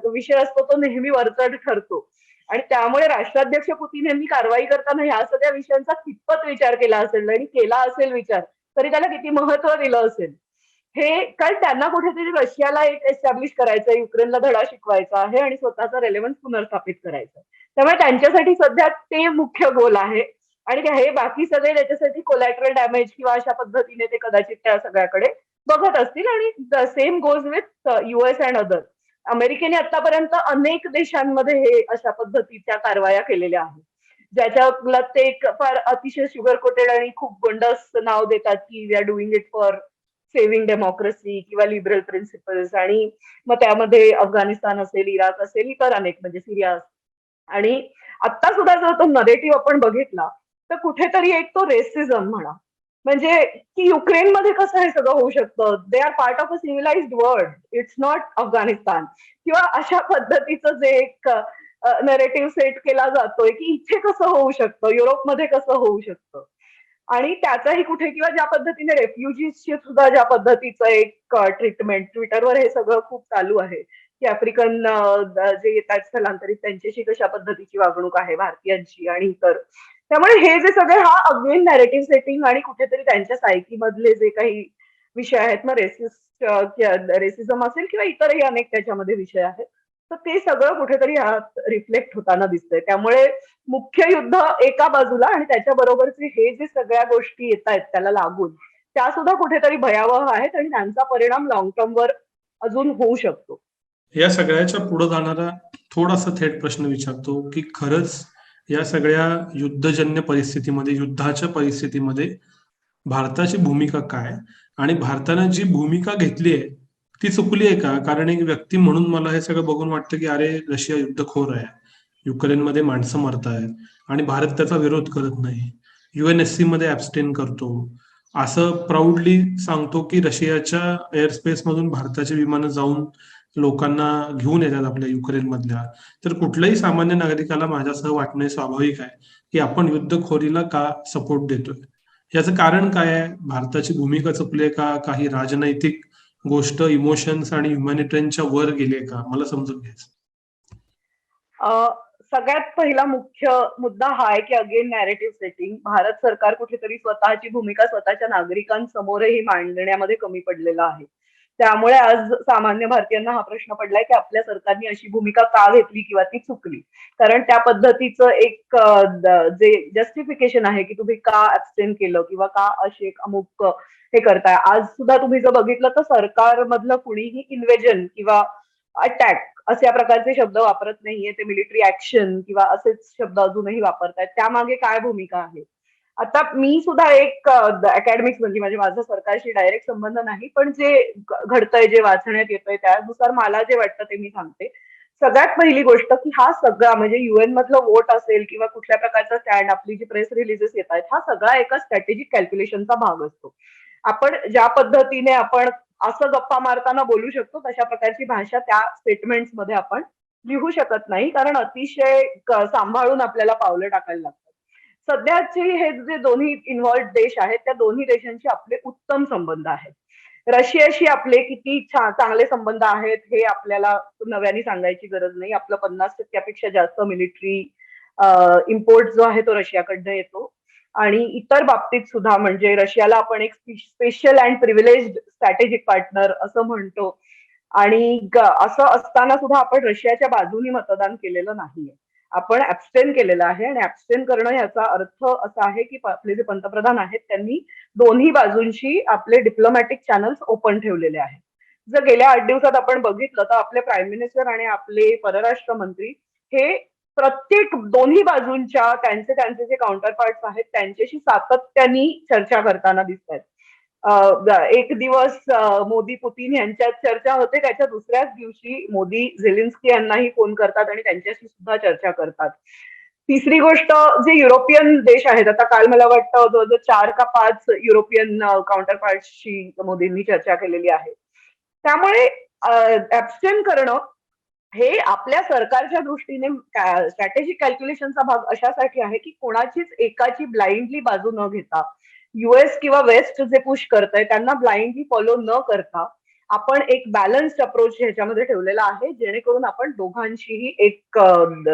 विषय असतो तो नेहमी वरचढ ठरतो. आणि त्यामुळे राष्ट्राध्यक्ष पुतीन यांनी कारवाई करताना ह्या सगळ्या विषयांचा कितपत विचार केला असेल आणि केला असेल विचार तरी त्याला किती महत्व दिलं असेल हे. कारण त्यांना कुठेतरी रशियाला एक एस्टॅब्लिश करायचं, युक्रेनला धडा शिकवायचा आहे आणि स्वतःचा रेलेव्हन्स पुनर्स्थापित करायचा. त्यामुळे त्यांच्यासाठी सध्या ते मुख्य गोल आहे. आणि हे बाकी सगळे त्याच्यासाठी कोलॅटरल डॅमेज किंवा अशा पद्धतीने ते कदाचित त्या सगळ्याकडे बघत असतील. आणि same goes with US and other. अमेरिकेने आतापर्यंत अनेक देशांमध्ये हे अशा पद्धतीच्या कारवाया केलेल्या आहेत. ज्याच्याला ते एक फार अतिशय शुगर कोटेड आणि खूप गोंडस नाव देतात की we are doing it for saving democracy किंवा लिबरल प्रिन्सिपल्स. आणि मग त्यामध्ये अफगाणिस्तान असेल, इराक असेल, इतर अनेक म्हणजे सिरिया. आणि आता सुद्धा जर तो नरेटिव्ह आपण बघितला तर कुठेतरी एक तो रेसिझम म्हणा म्हणजे की युक्रेनमध्ये कसं हे सगळं होऊ शकतं. They are part of a civilised world, it's not Afghanistan किंवा अशा पद्धतीचं जे एक नरेटिव्ह सेट केला जातोय की इथे कसं होऊ शकतं, युरोपमध्ये कसं होऊ शकतं. आणि त्याचाही कुठे किंवा ज्या पद्धतीने रेफ्युजीजची सुद्धा ज्या पद्धतीचं एक ट्रीटमेंट ट्विटरवर हे सगळं खूप चालू आहे की आफ्रिकन जे येतात स्थलांतरित त्यांच्याशी कशा पद्धतीची वागणूक आहे भारतीयांची आणि इतर. त्यामुळे हे जे सगळे हा अगेन नॅरेटिव्ह सेटिंग आणि कुठेतरी त्यांच्या सायकी मधले जे काही विषय आहेत ना रेसिझम असेल किंवा इतरही अनेक त्याच्यामध्ये विषय आहेत तर ते सगळं कुठेतरी ह्यात रिफ्लेक्ट होताना दिसतंय. त्यामुळे मुख्य युद्ध एका बाजूला आणि त्याच्या बरोबरचे हे जे सगळ्या गोष्टी येत आहेत त्याला लागून त्या सुद्धा कुठेतरी भयावह आहेत आणि त्यांचा परिणाम लॉंग टर्मवर अजून होऊ शकतो. या सगळ्याच्या पुढे जाणारा थोडासा थेट प्रश्न विचारतो की खरंच या सगळ्या युद्धजन्य परिस्थितीमध्ये, युद्धाच्या परिस्थितीमध्ये भारताची भूमिका काय आणि भारतानं जी भूमिका घेतली आहे ती चुकली आहे का? कारण एक व्यक्ती म्हणून मला हे सगळं बघून वाटतं की अरे रशिया युद्धखोर आहे, युक्रेनमध्ये माणसं मरतायत आणि भारत त्याचा विरोध करत नाही, युएनएससी मध्ये ऍबस्टेन करतो, असं प्राऊडली सांगतो की रशियाच्या एअरस्पेस मधून भारताची विमानं जाऊन लोकांना घेऊन येतात आपल्या युक्रेन मधल्या. तर कुठल्याही सामान्य नागरिकाला माझ्यासह वाटणे स्वाभाविक आहे की आपण युद्धखोरीला का सपोर्ट देतोय. याचं कारण काय आहे? भारताची भूमिका चुकली का? काही राजनैतिक गोष्ट इमोशन्स आणि ह्युमॅनिटेरियनच्या वर गेली का? मला समजून घ्यायचं. सगळ्यात पहिला मुख्य मुद्दा हा आहे की अगेन नॅरेटिव्ह सेटिंग. भारत सरकार कुठेतरी स्वतःची भूमिका स्वतःच्या नागरिकांसमोरही मांडण्यामध्ये कमी पडलेलं आहे. त्यामुळे आज सामान्य भारतीयांना हा प्रश्न पडलाय की आपल्या सरकारने अशी भूमिका का घेतली किंवा ती चुकली. कारण त्या पद्धतीचं एक जे जस्टिफिकेशन आहे की तुम्ही का ऍबस्टेन केलं किंवा का अशी एक अमुक हे करताय. आज सुद्धा तुम्ही जर बघितलं तर सरकारमधलं कुणीही इन्व्हेजन किंवा अटॅक अशा प्रकारचे शब्द वापरत नाहीये. ते मिलिटरी ऍक्शन किंवा असेच शब्द अजूनही वापरतायत. त्यामागे काय भूमिका आहे? आता मी सुद्धा एक अकॅडमिक्स म्हणजे माझा सरकारशी डायरेक्ट संबंध नाही पण जे घडतंय जे वाचण्यात येतंय त्यानुसार मला जे वाटतं ते मी सांगते. सगळ्यात पहिली गोष्ट की हा सगळा म्हणजे युएन मधलं वोट असेल किंवा कुठल्या प्रकारचा स्टँड आपली जी प्रेस रिलीजेस येत आहेत हा सगळा एका स्ट्रॅटेजिक कॅल्क्युलेशनचा भाग असतो. आपण ज्या पद्धतीने आपण असं गप्पा मारताना बोलू शकतो तशा प्रकारची भाषा त्या स्टेटमेंट्स मध्ये आपण लिहू शकत नाही. कारण अतिशय सांभाळून आपल्याला पावलं टाकायला लागतात. सध्याचे हे जे दोन्ही इन्व्हॉल्ड देश आहेत त्या दोन्ही देशांशी आपले उत्तम संबंध आहेत. रशियाशी आपले किती चांगले संबंध आहेत हे आपल्याला नव्याने सांगायची गरज नाही. आपलं 50% जास्त मिलिटरी इम्पोर्ट जो आहे तो रशियाकडनं येतो. आणि इतर बाबतीत सुद्धा म्हणजे रशियाला आपण एक special and privileged strategic partner असं म्हणतो. आणि असं असताना सुद्धा आपण रशियाच्या बाजूनी मतदान केलेलं नाहीये. आपण ऍबस्टेन केलेलं आहे आणि ऍबस्टेन करणं याचा अर्थ असा आहे की आपले जे पंतप्रधान आहेत त्यांनी दोन्ही बाजूंशी आपले डिप्लोमॅटिक चॅनल्स ओपन ठेवलेले आहेत. जर गेल्या 8 दिवसात आपण बघितलं तर आपले प्राईम मिनिस्टर आणि आपले परराष्ट्र मंत्री हे प्रत्येक दोन्ही बाजूंच्या त्यांचे जे काउंटर पार्ट्स आहेत त्यांच्याशी सातत्याने चर्चा करताना दिसत आहेत. एक दिवस मोदी पुतीन यांच्यात चर्चा होते, त्याच्या दुसऱ्याच दिवशी मोदी झेलेन्स्की यांनाही फोन करतात आणि त्यांच्याशी सुद्धा चर्चा करतात. तिसरी गोष्ट, जे युरोपियन देश आहेत, आता काल मला वाटतं जवळजवळ 4 का 5 युरोपियन काउंटर पार्ट्सशी मोदींनी चर्चा केलेली आहे. त्यामुळे ऍब्स्टेन करणं हे आपल्या सरकारच्या दृष्टीने स्ट्रॅटेजिक कॅल्क्युलेशनचा भाग अशासाठी आहे की कोणाचीच एकाची ब्लाइंडली बाजू न घेता, युएस किंवा वेस्ट जे पुश करतंय त्यांना ब्लाइंडली फॉलो न करता आपण एक बॅलन्स्ड अप्रोच ह्याच्यामध्ये ठेवलेला आहे, जेणेकरून आपण दोघांशीही एक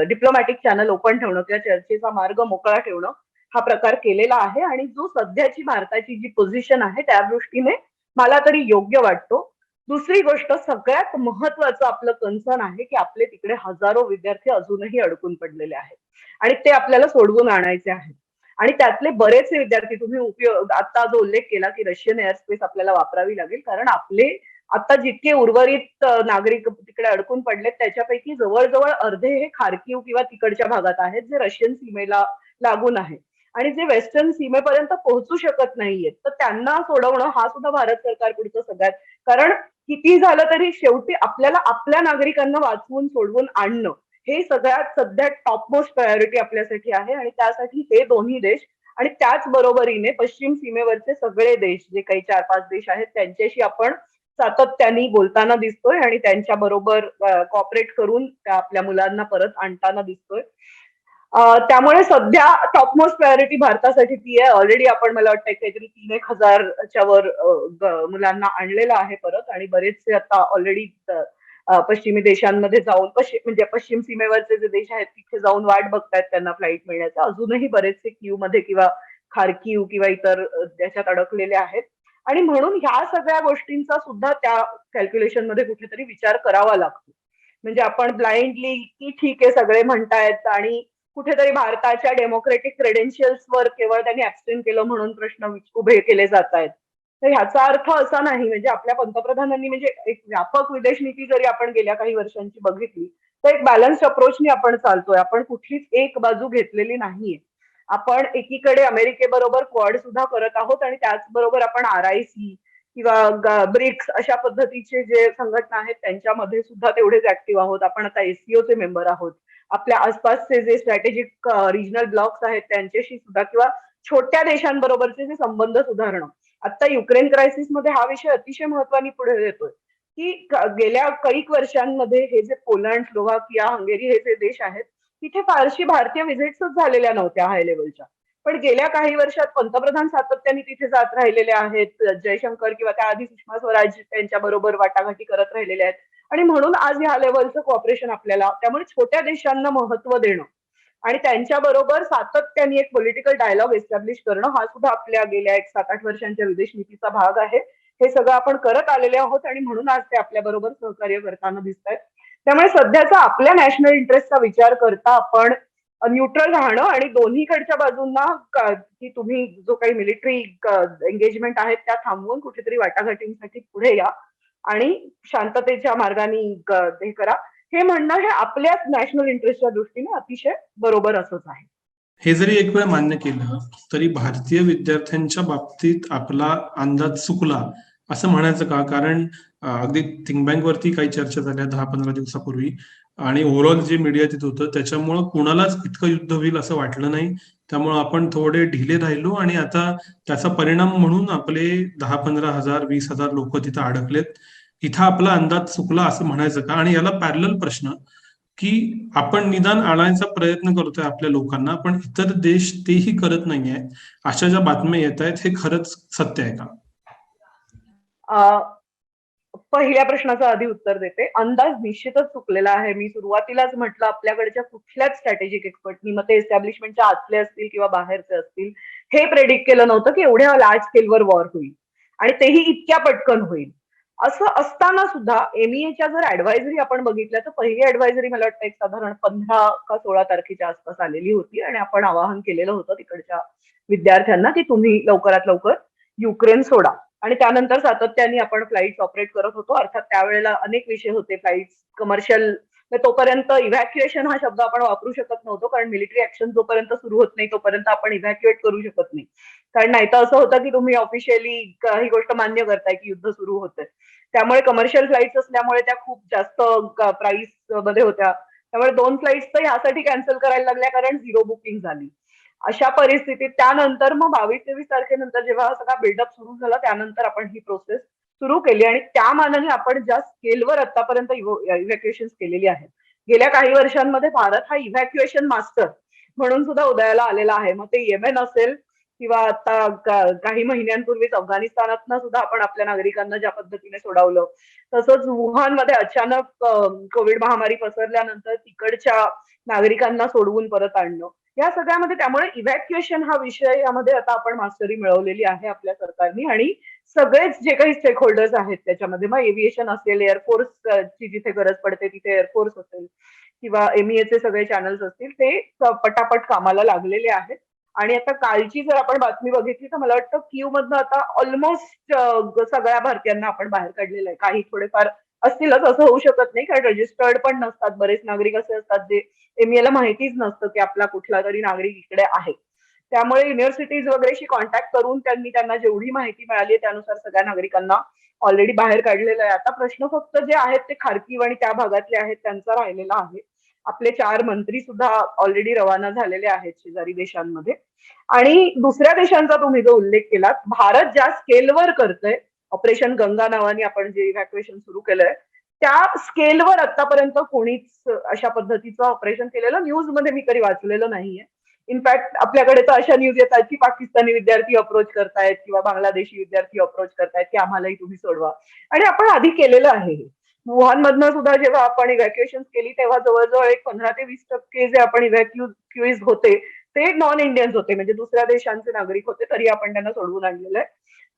डिप्लोमॅटिक चॅनल ओपन ठेवणं किंवा चर्चेचा मार्ग मोकळा ठेवणं हा प्रकार केलेला आहे. आणि जो सध्याची भारताची जी पोझिशन आहे त्या दृष्टीने मला तरी योग्य वाटतो. दुसरी गोष्ट, सगळ्यात महत्वाचं आपलं कन्सर्न आहे की आपले तिकडे हजारो विद्यार्थी अजूनही अडकून पडलेले आहेत आणि ते आपल्याला सोडवून आणायचे आहेत. आणि त्यातले बरेचसे विद्यार्थी, तुम्ही आता जो उल्लेख केला की रशियन एअरस्पेस आपल्याला वापरावी लागेल, कारण आपले आता जितके उर्वरित नागरिक तिकडे अडकून पडलेत त्याच्यापैकी जवळजवळ अर्धे हे खार्किव किंवा तिकडच्या भागात आहेत, जे रशियन सीमेला लागून आहे आणि जे वेस्टर्न सीमेपर्यंत पोहोचू शकत नाहीयेत. तर त्यांना सोडवणं हा सुद्धा भारत सरकार पुढचं सगळ्यात, कारण किती झालं तरी शेवटी आपल्याला आपल्या नागरिकांना वाचवून सोडवून आणणं हे सगळ्यात सध्या टॉपमोस्ट प्रायोरिटी आपल्यासाठी आहे. आणि त्यासाठी हे दोन्ही देश आणि त्याच बरोबरीने पश्चिम सीमेवरचे सगळे देश, जे काही 4-5 देश आहेत, त्यांच्याशी आपण सातत्याने बोलताना दिसतोय आणि त्यांच्या बरोबर कॉपरेट करून त्या आपल्या मुलांना परत आणताना दिसतोय. त्यामुळे सध्या टॉपमोस्ट प्रायोरिटी भारतासाठी ती आहे. ऑलरेडी आपण मला वाटतं काहीतरी 3,000-1,000च्या वर मुलांना आणलेलं आहे परत, आणि बरेचसे आता ऑलरेडी पश्चिमी देशांमध्ये जाऊन म्हणजे पश्चिम सीमेवरचे जे देश आहेत तिथे जाऊन वाट बघतायत त्यांना फ्लाईट मिळण्याचा. अजूनही बरेचसे क्यू मध्ये किंवा खार्किव किंवा इतर देशात अडकलेले आहेत. आणि म्हणून ह्या सगळ्या गोष्टींचा सुद्धा त्या कॅल्क्युलेशन मध्ये कुठेतरी विचार करावा लागतो. म्हणजे आपण ब्लाइंडली की ठीक आहे सगळे म्हणतायत आणि कुठेतरी भारताच्या डेमोक्रेटिक क्रेडेन्शियल्सवर केवळ त्यांनी ऍब्स्टेन केलं म्हणून प्रश्न उभे केले जात आहेत. तर ह्याचा अर्थ असा नाही, म्हणजे आपल्या पंतप्रधानांनी म्हणजे एक व्यापक विदेश नीती जरी आपण गेल्या काही वर्षांची बघितली तर एक बॅलन्स्ड अप्रोचने आपण चालतोय. आपण कुठलीच एक बाजू घेतलेली नाहीये. आपण एकीकडे अमेरिकेबरोबर क्वाड सुद्धा करत आहोत आणि त्याचबरोबर आपण RIC किंवा ब्रिक्स अशा पद्धतीचे जे संघटना आहेत त्यांच्यामध्ये सुद्धा तेवढेच ऍक्टिव्ह आहोत. आपण आता SCO चे मेंबर आहोत. आपल्या आसपासचे जे स्ट्रॅटेजिक रिजनल ब्लॉक्स आहेत त्यांच्याशी सुद्धा, किंवा छोट्या देशांबरोबरचे जे संबंध सुधारणं. आता युक्रेन क्रायसिस मध्ये हा विषय अतिशय महत्वाने पुढे येतोय की गेल्या कैक वर्षांमध्ये हे जे पोलंड, स्लोव्हाकिया, हंगेरी हे जे देश आहेत तिथे फारशी भारतीय व्हिजिट्सच झालेल्या नव्हत्या हाय लेवलच्या. पण गेल्या काही वर्षात पंतप्रधान सातत्याने तिथे जात राहिलेले आहेत. जयशंकर किंवा त्याआधी सुषमा स्वराज त्यांच्या बरोबर वाटाघाटी करत राहिलेले आहेत. आणि म्हणून आज ह्या लेवलचं कॉपरेशन आपल्याला, त्यामुळे छोट्या देशांना महत्व देणं आणि त्यांच्या बरोबर सातत्याने एक पॉलिटिकल डायलॉग एस्टॅब्लिश करणं हा सुद्धा आपल्या गेल्या 1-7-8 वर्षांच्या विदेश नीतीचा भाग आहे. हे सगळं आपण करत आलेले आहोत आणि म्हणून आज ते आपल्या बरोबर सहकार्य करताना दिसत आहेत. त्यामुळे सध्याचा आपल्या नॅशनल इंटरेस्टचा विचार करता आपण न्यूट्रल राहणं आणि दोन्हीकडच्या बाजूंना की तुम्ही जो काही मिलिटरी एंगेजमेंट आहेत त्या थांबवून कुठेतरी वाटाघाटींसाठी पुढे या आणि शांततेच्या मार्गाने हे करा, हे म्हणणं हे आपल्याच नॅशनल इंटरेस्टच्या दृष्टीने अतिशय बरोबर असंच आहे. हे जरी एक वेळ मान्य केलं तरी भारतीय विद्यार्थ्यांच्या बाबतीत आपला अंदाज चुकला असं म्हणायचं का? कारण अगदी थिंक बँक वरती काही चर्चा झाल्या 10-15 दिवसापूर्वी आणि ओव्हरऑल जे मीडिया तिथं होतं त्याच्यामुळं कुणालाच इतकं युद्ध होईल असं वाटलं नाही. त्यामुळं आपण थोडे ढिले राहिलो आणि आता त्याचा परिणाम म्हणून आपले 10-15,000 20,000 लोक तिथं अडकलेत. इथं आपला अंदाज चुकला असं म्हणायचं का? आणि याला पॅरलल प्रश्न की आपण निदान आणायचा प्रयत्न करतोय आपल्या लोकांना, पण इतर देश तेही करत नाहीये. अशा ज्या बातम्या येत आहेत हे खरंच सत्य आहे का? पहिल्या प्रश्नाचं आधी उत्तर देते. अंदाज निश्चितच चुकलेला आहे. मी सुरुवातीलाच म्हटलं आपल्याकडच्या कुठल्याच स्ट्रॅटेजिक एक्सपर्टनी, मग ते एस्टॅब्लिशमेंटच्या आतले असतील किंवा बाहेरचे असतील, हे प्रेडिक्ट केलं नव्हतं की एवढ्या लार्ज स्केलवर वॉर होईल आणि तेही इतक्या पटकन होईल. असं असताना सुद्धा MEAच्या जर ऍडव्हायझरी आपण बघितल्या तर पहिली ऍडव्हायझरी मला वाटतं एक साधारण 15 का 16 तारखेच्या आसपास आलेली होती आणि आपण आवाहन केलेलं होतं तिकडच्या विद्यार्थ्यांना की तुम्ही लवकरात लवकर युक्रेन सोडा. आणि त्यानंतर सातत्याने आपण फ्लाईट ऑपरेट करत होतो. अर्थात त्यावेळेला अनेक विषय होते. फ्लाईट कमर्शियल तोपर्यंत इव्हॅक्युएशन हा शब्द आपण वापरू शकत नव्हतो, कारण मिलिटरी ऍक्शन जोपर्यंत सुरू होत नाही तोपर्यंत आपण इव्हॅक्युएट करू शकत नाही. कारण नाही तर असं होतं की तुम्ही ऑफिशियली ही गोष्ट मान्य करताय की युद्ध सुरू होतंय. त्यामुळे कमर्शियल फ्लाईट्स असल्यामुळे त्या खूप जास्त प्राइस मध्ये होत्या. त्यामुळे 2 फ्लाईट्स तर ह्यासाठी कॅन्सल करायला लागल्या कारण झिरो बुकिंग झाली. अशा परिस्थितीत त्यानंतर मग 22-23 तारखेनंतर जेव्हा हा सगळा बिल्डअप सुरू झाला त्यानंतर आपण ही प्रोसेस सुरू केली आणि त्या मानाने आपण ज्या स्केलवर आतापर्यंत इव्हॅक्युएशन केलेली आहेत. गेल्या काही वर्षांमध्ये भारत हा इव्हॅक्युएशन मास्टर म्हणून सुद्धा उदयाला आलेला आहे. मग ते येमेन असेल किंवा आता काही महिन्यांपूर्वीच अफगाणिस्तानातनं सुद्धा आपण आपल्या नागरिकांना ज्या पद्धतीने सोडवलं. तसंच वुहानमध्ये अचानक कोविड महामारी पसरल्यानंतर तिकडच्या नागरिकांना सोडवून परत आणणं. या सगळ्यामध्ये त्यामुळे इव्हॅक्युएशन हा विषय यामध्ये आता आपण मास्टरी मिळवलेली आहे आपल्या सरकारनी आणि सगळेच जे काही स्टेक होल्डर्स आहेत त्याच्यामध्ये मग एव्हिएशन असेल, एअरफोर्स ची जिथे गरज पडते तिथे एअरफोर्स असेल किंवा एमईएचे सगळे चॅनल्स असतील ते पटापट कामाला लागलेले आहेत. आणि आता कालची जर आपण बातमी बघितली तर मला वाटतं कीव मधनं आता ऑलमोस्ट सगळ्या भारतीयांना आपण बाहेर काढलेलं आहे. काही थोडेफार असतीलच असं होऊ शकत नाही कारण रजिस्टर्ड पण नसतात. बरेच नागरिक असे असतात जे एमईएला माहितीच नसतं की आपला कुठला तरी नागरिक इकडे आहे. त्यामुळे युनिव्हर्सिटीज वगैरेशी कॉन्टॅक्ट करून त्यांना जेवढी माहिती मिळाली आहे त्यानुसार सगळ्या नागरिकांना ऑलरेडी बाहेर काढलेलं आहे. आता प्रश्न फक्त जे आहेत ते खार्कीव आणि त्या भागातले आहेत त्यांचा राहिलेला आहे. आपले 4 मंत्री सुद्धा ऑलरेडी रवाना झालेले आहेत शेजारी देशांमध्ये. आणि दुसऱ्या देशांचा तुम्ही जो उल्लेख केलात, भारत ज्या स्केलवर करतोय ऑपरेशन गंगा नावाने आपण जे इव्हॅक्युएशन सुरू केलंय त्या स्केलवर आतापर्यंत कोणीच अशा पद्धतीचं ऑपरेशन केलेलं न्यूजमध्ये मी कधी वाचलेलं नाहीये. इनफॅक्ट आपल्याकडे तर अशा न्यूज येतात की पाकिस्तानी विद्यार्थी अप्रोच करतायत किंवा बांगलादेशी विद्यार्थी अप्रोच करतायत की आम्हालाही तुम्ही सोडवा. आणि आपण आधी केलेलं आहे हे. वुहानमधनं सुद्धा जेव्हा आपण इव्हॅक्युएशन केली तेव्हा जवळजवळ एक 15 ते 20% जे आपण इव्हॅक्युईज होते ते नॉन इंडियन्स होते म्हणजे दुसऱ्या देशांचे नागरिक होते तरी आपण त्यांना सोडवून आणलेलं आहे.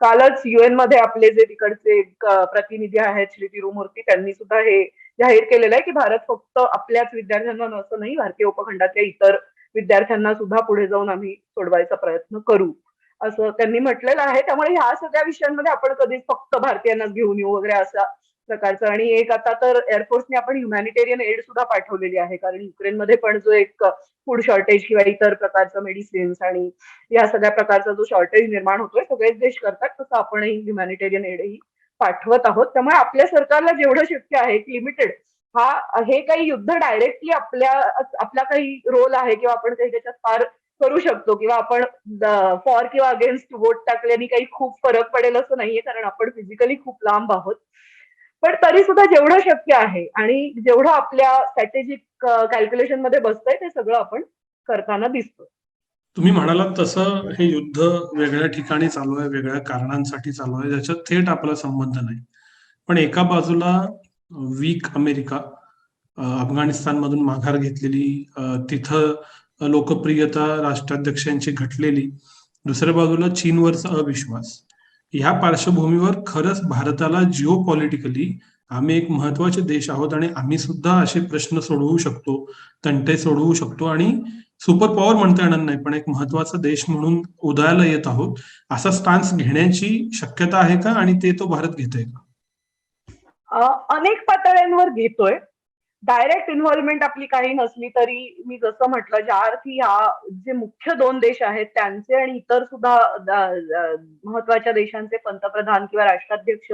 कालच युएन मध्ये आपले जे तिकडचे प्रतिनिधी आहेत श्री तिरुमूर्ती त्यांनी सुद्धा हे जाहीर केलेलं आहे की भारत फक्त आपल्याच विद्यार्थ्यांना असं नाही भारतीय उपखंडातल्या इतर विद्यार्थ्यांना सुद्धा पुढे जाऊन आम्ही सोडवायचा प्रयत्न करू असं त्यांनी म्हटलेलं आहे. त्यामुळे ह्या सगळ्या विषयांमध्ये आपण कधीच फक्त भारतीयांनाच घेऊन येऊ वगैरे असा प्रकारचं आणि एक आता तर एअरफोर्सने आपण ह्युमॅनिटेरियन एड सुद्धा पाठवलेली आहे कारण युक्रेनमध्ये पण जो एक फूड शॉर्टेज किंवा इतर प्रकारचं मेडिसिन्स आणि या सगळ्या प्रकारचा जो शॉर्टेज निर्माण होतोय सगळेच देश करतात तसं आपणही ह्युमॅनिटेरियन एडही पाठवत आहोत. त्यामुळे आपल्या सरकारला जेवढं शक्य आहे लिमिटेड हे काही युद्ध डायरेक्टली आपला काही रोल आहे किंवा आपण काही त्याच्यात फार करू शकतो किंवा आपण फॉर किंवा अगेन्स्ट वोट टाकल्याने काही खूप फरक पडेल असं नाहीये कारण आपण फिजिकली खूप लांब आहोत. पण तरी सुद्धा जेवढं शक्य आहे आणि जेवढं आपल्या स्ट्रॅटेजिक कॅल्क्युलेशन मध्ये बसतंय ते सगळं आपण करताना दिसतो. तुम्ही म्हणालात तसं हे युद्ध वेगळ्या ठिकाणी चालू आहे, वेगळ्या कारणांसाठी चालू आहे, ज्याच्यात थेट आपला संबंध नाही. पण एका बाजूला वीक अमेरिका, अफगाणिस्तानमधून माघार घेतलेली, तिथं लोकप्रियता राष्ट्राध्यक्षांची घटलेली, दुसऱ्या बाजूला चीनवरचा अविश्वास. ह्या पार्श्वभूमीवर खरंच भारताला जिओ पॉलिटिकली आम्ही एक महत्वाचे देश आहोत आणि आम्ही सुद्धा असे प्रश्न सोडवू शकतो, तंटे सोडवू शकतो आणि सुपर पॉवर म्हणता येणार नाही पण एक महत्वाचा देश म्हणून उदयाला येत आहोत असा स्टान्स घेण्याची शक्यता आहे का आणि ते तो भारत घेतोय का? अनेक पातळ्यांवर घेतोय. डायरेक्ट इन्व्हॉल्वमेंट आपली काही नसली तरी मी जसं म्हटलं ज्या अर्थी ह्या जे मुख्य 2 देश आहेत त्यांचे आणि इतर सुद्धा महत्वाच्या देशांचे पंतप्रधान किंवा राष्ट्राध्यक्ष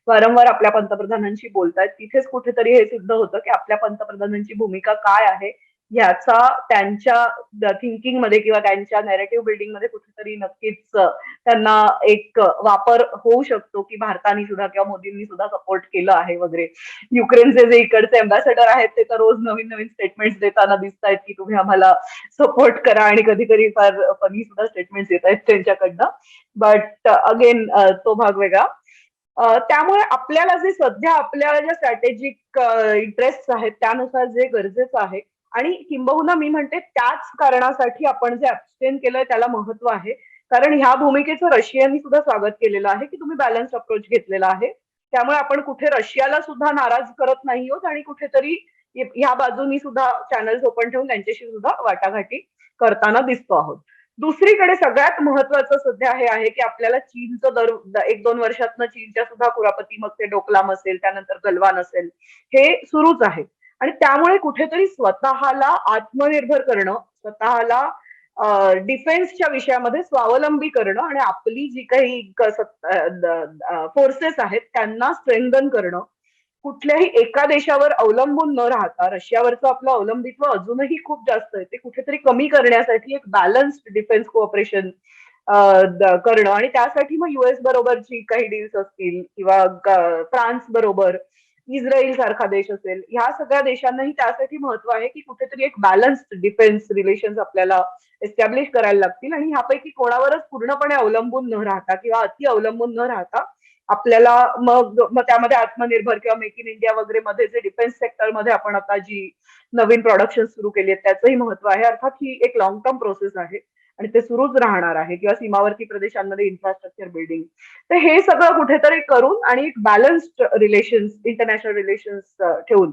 वारंवार आपल्या पंतप्रधानांशी बोलतायत तिथेच कुठेतरी हे सिद्ध होतं की आपल्या पंतप्रधानांची भूमिका काय आहे ह्याचा त्यांच्या थिंकिंग मध्ये किंवा त्यांच्या नॅरेटिव्ह बिल्डिंग मध्ये कुठेतरी नक्कीच त्यांना एक वापर होऊ शकतो की भारताने सुद्धा किंवा मोदींनी सुद्धा सपोर्ट केलं आहे वगैरे. युक्रेनचे जे इकडचे अँबॅसेडर आहेत ते तर रोज नवीन नवीन स्टेटमेंट देताना दिसत आहेत की तुम्ही आम्हाला सपोर्ट करा आणि कधी कधी फार फनी सुद्धा स्टेटमेंट येत आहेत त्यांच्याकडनं. बट अगेन तो भाग वेगळा. त्यामुळे आपल्याला जे सध्या आपल्या ज्या स्ट्रॅटेजिक इंटरेस्ट आहेत त्यानुसार जे गरजेचं आहे आणि किंबहुना मी म्हणते त्याच कारणासाठी आपण जे अब्स्टेन केलंय त्याला महत्व आहे कारण ह्या भूमिकेचं रशियानी सुद्धा स्वागत केलेलं आहे की तुम्ही बॅलन्स अप्रोच घेतलेला आहे. त्यामुळे आपण कुठे रशियाला सुद्धा नाराज करत नाही आहोत आणि कुठेतरी ह्या बाजूनी सुद्धा चॅनल्स ओपन ठेवून त्यांच्याशी सुद्धा वाटाघाटी करताना दिसतो आहोत. दुसरीकडे सगळ्यात महत्वाचं सध्या हे आहे की आपल्याला चीनचं दर 1-2 वर्षातनं चीनच्या सुद्धा कुरापती मग ते डोकलाम असेल त्यानंतर गलवान असेल हे सुरूच आहे आणि त्यामुळे कुठेतरी स्वतःला आत्मनिर्भर करणं, स्वतःला डिफेन्सच्या विषयामध्ये स्वावलंबी करणं आणि आपली जी काही फोर्सेस आहेत त्यांना स्ट्रेंथन करणं, कुठल्याही एका देशावर अवलंबून न राहता, रशियावरचं आपलं अवलंबित्व अजूनही खूप जास्त आहे, ते कुठेतरी कमी करण्यासाठी एक बॅलन्स्ड डिफेन्स कोऑपरेशन करणं आणि त्यासाठी मग युएस बरोबरची काही डील्स असतील किंवा फ्रान्स बरोबर, इस्रायल सारखा देश असेल, ह्या सगळ्या देशांनाही त्यासाठी महत्व आहे की कुठेतरी एक बॅलन्स्ड डिफेन्स रिलेशन्स आपल्याला एस्टॅब्लिश करायला लागतील आणि ह्यापैकी कोणावरच पूर्णपणे अवलंबून न राहता किंवा अति अवलंबून न राहता आपल्याला मग मग त्यामध्ये आत्मनिर्भर किंवा मेक इन इंडिया वगैरे मध्ये जे डिफेन्स सेक्टरमध्ये आपण आता जी नवीन प्रोडक्शन सुरू केली आहेत त्याचंही महत्व आहे. अर्थात ही एक लॉंग टर्म प्रोसेस आहे आणि ते सुरूच राहणार आहे किंवा सीमावर्ती प्रदेशांमध्ये इन्फ्रास्ट्रक्चर बिल्डिंग. तर हे सगळं कुठेतरी करून आणि एक बॅलन्स्ड रिलेशन्स, इंटरनॅशनल रिलेशन्स ठेवून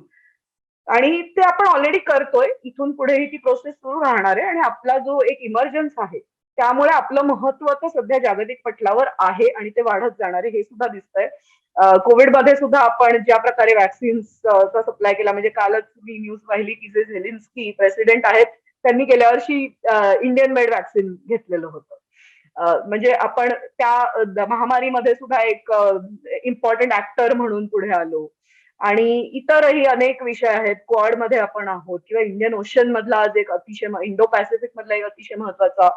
आणि ते आपण ऑलरेडी करतोय. इथून पुढेही ती प्रोसेस सुरू राहणार आहे आणि आपला जो एक इमर्जन्स आहे त्यामुळे आपलं महत्व तर सध्या जागतिक पटलावर आहे आणि ते वाढत जाणार आहे हे सुद्धा दिसतंय. कोविडमध्ये सुद्धा आपण ज्या प्रकारे व्हॅक्सिन्सचा सप्लाय केला, म्हणजे कालच मी न्यूज पाहिली की जे झेलेन्स्की प्रेसिडेंट आहेत त्यांनी गेल्या वर्षी इंडियन मेड व्हॅक्सिन घेतलेलं होतं. म्हणजे आपण त्या महामारीमध्ये सुद्धा एक इम्पॉर्टंट ऍक्टर म्हणून पुढे आलो आणि इतरही अनेक विषय आहेत. क्वाड मध्ये आपण आहोत किंवा इंडियन ओशन मधला आज एक अतिशय इंडो पॅसिफिक मधला एक अतिशय महत्वाचा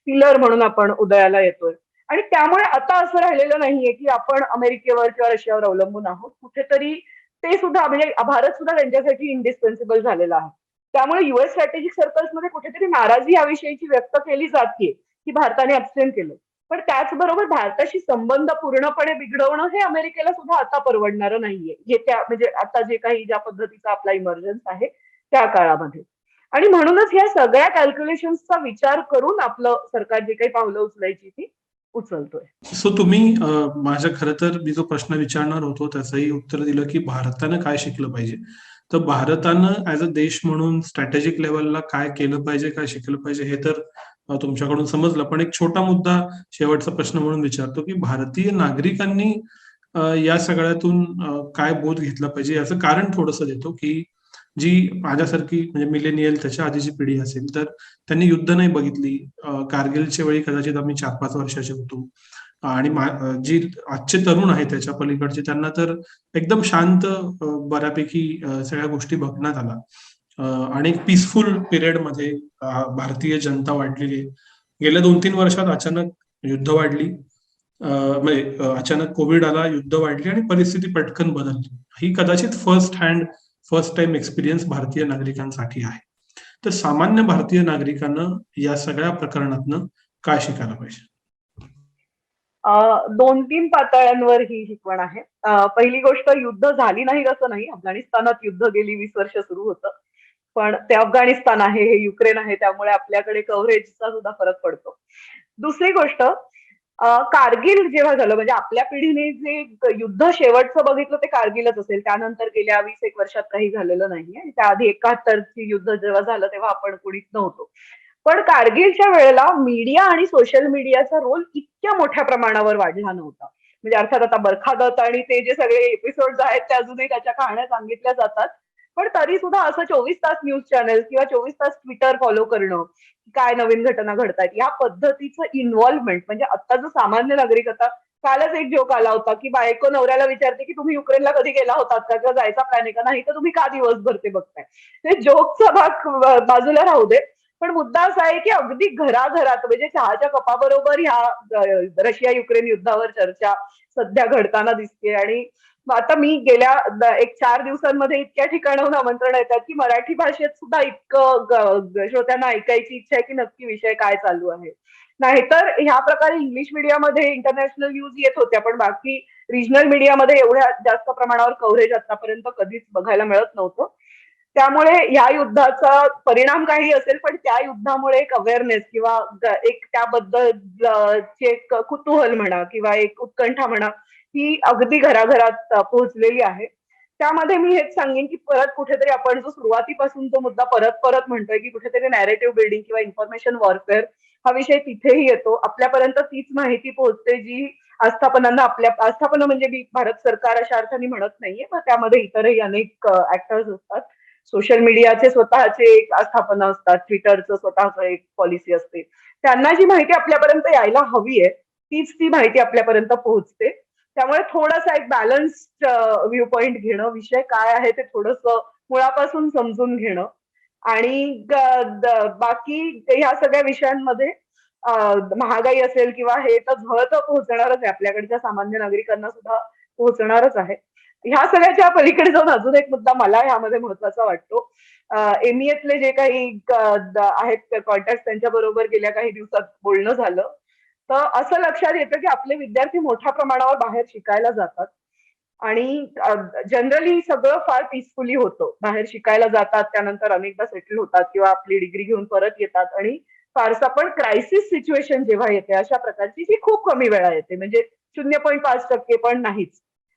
पिलर म्हणून आपण उदयाला येतोय आणि त्यामुळे आता असं राहिलेलं नाहीये की आपण अमेरिकेवर किंवा रशियावर अवलंबून आहोत. कुठेतरी ते सुद्धा म्हणजे भारत सुद्धा त्यांच्यासाठी इंडिस्पेन्सिबल झालेला आहे. त्यामुळे युएस स्ट्रॅटेजिक सर्कल्समध्ये कुठेतरी नाराजी याविषयीची व्यक्त केली जाते की भारताने अबस्टेन केलं. पण त्याचबरोबर भारताशी संबंध पूर्णपणे बिघडवणं हे अमेरिकेला सुद्धा आता परवडणारं नाहीये. येत्या म्हणजे आता जे काही ज्या पद्धतीचा आपला इमर्जन्स आहे त्या काळामध्ये. आणि म्हणूनच या सगळ्या कॅल्क्युलेशन्सचा विचार करून आपलं सरकार जे काही पावलं उचलायची ती उचलतोय. सो तुम्ही माझ्या खरं तर मी जो प्रश्न विचारणार होतो त्याचंही उत्तर दिलं की भारतानं काय शिकलं पाहिजे. तर भारतानं ऍज अ देश म्हणून स्ट्रॅटेजिक लेवलला काय केलं पाहिजे, काय शिकलं पाहिजे हे तर तुमच्याकडून समजलं. पण एक छोटा मुद्दा शेवटचा प्रश्न म्हणून विचारतो की भारतीय नागरिकांनी या सगळ्यातून काय बोध घेतला पाहिजे याचं कारण थोडंसं देतो की जी माझ्यासारखी म्हणजे मिलेनियल त्याच्या आधीची पिढी असेल तर त्यांनी युद्ध नाही बघितली. कारगिलच्या वेळी कदाचित आम्ही 4-5 वर्षाचे होतो आणि जी आजचे तरुण आहेत त्याच्या पलीकडचे त्यांना तर एकदम शांत बऱ्यापैकी सगळ्या गोष्टी बघण्यात आला आणि एक पीसफुल पिरियड मध्ये भारतीय जनता वाढलेली आहे. गेल्या 2-3 वर्षात अचानक युद्ध वाढली, म्हणजे अचानक कोविड आला, युद्ध वाढली आणि परिस्थिती पटकन बदलली. ही कदाचित फर्स्ट टाइम एक्सपिरियन्स भारतीय नागरिकांसाठी आहे. तर सामान्य भारतीय नागरिकांना या सगळ्या प्रकरणातनं काय शिकायला पाहिजे? 2-3 पातळ्यांवर ही शिकवण आहे. पहिली गोष्ट, युद्ध झाली नाहीत असं नाही. अफगाणिस्तानात युद्ध गेली 20 वर्ष सुरू होतं. पण ते अफगाणिस्तान आहे, हे युक्रेन आहे, त्यामुळे आपल्याकडे कव्हरेजचा सुद्धा फरक पडतो. दुसरी गोष्ट, कारगिल जेव्हा झालं म्हणजे आपल्या पिढीने जे युद्ध शेवटचं बघितलं ते कारगिलच असेल. त्यानंतर गेल्या 20-1 वर्षात काही झालेलं नाहीये आणि त्याआधी 71ची युद्ध जेव्हा झालं तेव्हा आपण कुणीच नव्हतो. पण कारगिलच्या वेळेला मीडिया आणि सोशल मीडियाचा रोल इतक्या मोठ्या प्रमाणावर वाढला नव्हता. म्हणजे अर्थात आता बरखादत आणि ते जे सगळे एपिसोड आहेत ते अजूनही त्याच्या कहाण्या सांगितल्या जातात. पण तरी सुद्धा असं 24 तास न्यूज चॅनल किंवा 24 तास ट्विटर फॉलो करणं, काय नवीन घटना घडतायत या पद्धतीचं इन्व्हॉल्वमेंट, म्हणजे आता जो सामान्य नागरिक, आता कालच एक जोक आला होता की बायको नवऱ्याला विचारते की तुम्ही युक्रेनला कधी गेला होतात का किंवा जायचा प्लॅन आहे का, नाही तर तुम्ही का दिवसभर ते बघताय. ते जोकचा भाग बाजूला राहू दे, पण मुद्दा असा आहे की अगदी घराघरात म्हणजे चहाच्या कपाबरोबर ह्या रशिया युक्रेन युद्धावर चर्चा सध्या घडताना दिसते. आणि आता मी गेल्या 4 दिवसांमध्ये इतक्या ठिकाणाहून आमंत्रण येतात की मराठी भाषेत सुद्धा इतकं श्रोत्यांना ऐकायची इच्छा आहे की नक्की विषय काय चालू आहे. नाहीतर ह्या प्रकारे इंग्लिश मीडियामध्ये इंटरनॅशनल न्यूज येत होत्या, पण बाकी रिजनल मीडियामध्ये एवढ्या जास्त प्रमाणावर कव्हरेज आतापर्यंत कधीच बघायला मिळत नव्हतं. त्यामुळे या युद्धाचा परिणाम काही असेल, पण त्या युद्धामुळे एक अवेअरनेस किंवा एक त्याबद्दल एक कुतूहल म्हणा किंवा एक उत्कंठा म्हणा, ही अगदी घराघरात पोहोचलेली आहे. त्यामध्ये मी हेच सांगेन की परत कुठेतरी आपण जो सुरुवातीपासून तो मुद्दा परत परत म्हणतोय की कुठेतरी नॅरेटिव्ह बिल्डिंग किंवा इन्फॉर्मेशन वॉरफेअर हा विषय तिथेही येतो. आपल्यापर्यंत तीच माहिती पोहोचते जी आस्थापनांना, आपल्या आस्थापना म्हणजे मी भारत सरकार अशा अर्थाने म्हणत नाहीये, पण त्यामध्ये इतरही अनेक ऍक्टर्स असतात. सोशल मीडियाचे स्वतःचे एक आस्थापना असतात, ट्विटरचं स्वतःचं एक पॉलिसी असते. त्यांना जी माहिती आपल्यापर्यंत यायला हवी आहे, तीच ती माहिती आपल्यापर्यंत पोहोचते. त्यामुळे थोडासा एक बॅलन्स्ड व्ह्यू पॉइंट घेणं, विषय काय आहे ते थोडंसं मुळापासून समजून घेणं आणि बाकी ह्या सगळ्या विषयांमध्ये अ, महागाई असेल किंवा हे तर झळ तर पोहोचणारच आहे. आपल्याकडच्या सामान्य नागरिकांना सुद्धा पोहोचणारच आहे. ह्या सगळ्याच्या पलीकडे जाऊन अजून एक मुद्दा मला ह्यामध्ये महत्वाचा वाटतो. एमईएतले जे काही आहेत कॉन्टॅक्ट त्यांच्याबरोबर गेल्या काही दिवसात बोलणं झालं. तर असं लक्षात येतं की आपले विद्यार्थी मोठ्या प्रमाणावर बाहेर शिकायला जातात आणि जनरली सगळं फार पीसफुली होतं. बाहेर शिकायला जातात, त्यानंतर अनेकदा सेटल होतात किंवा आपली डिग्री घेऊन परत येतात आणि फारसा पण क्रायसिस सिच्युएशन जेव्हा येते अशा प्रकारची जी खूप कमी वेळा येते म्हणजे 0.5% पण नाहीच.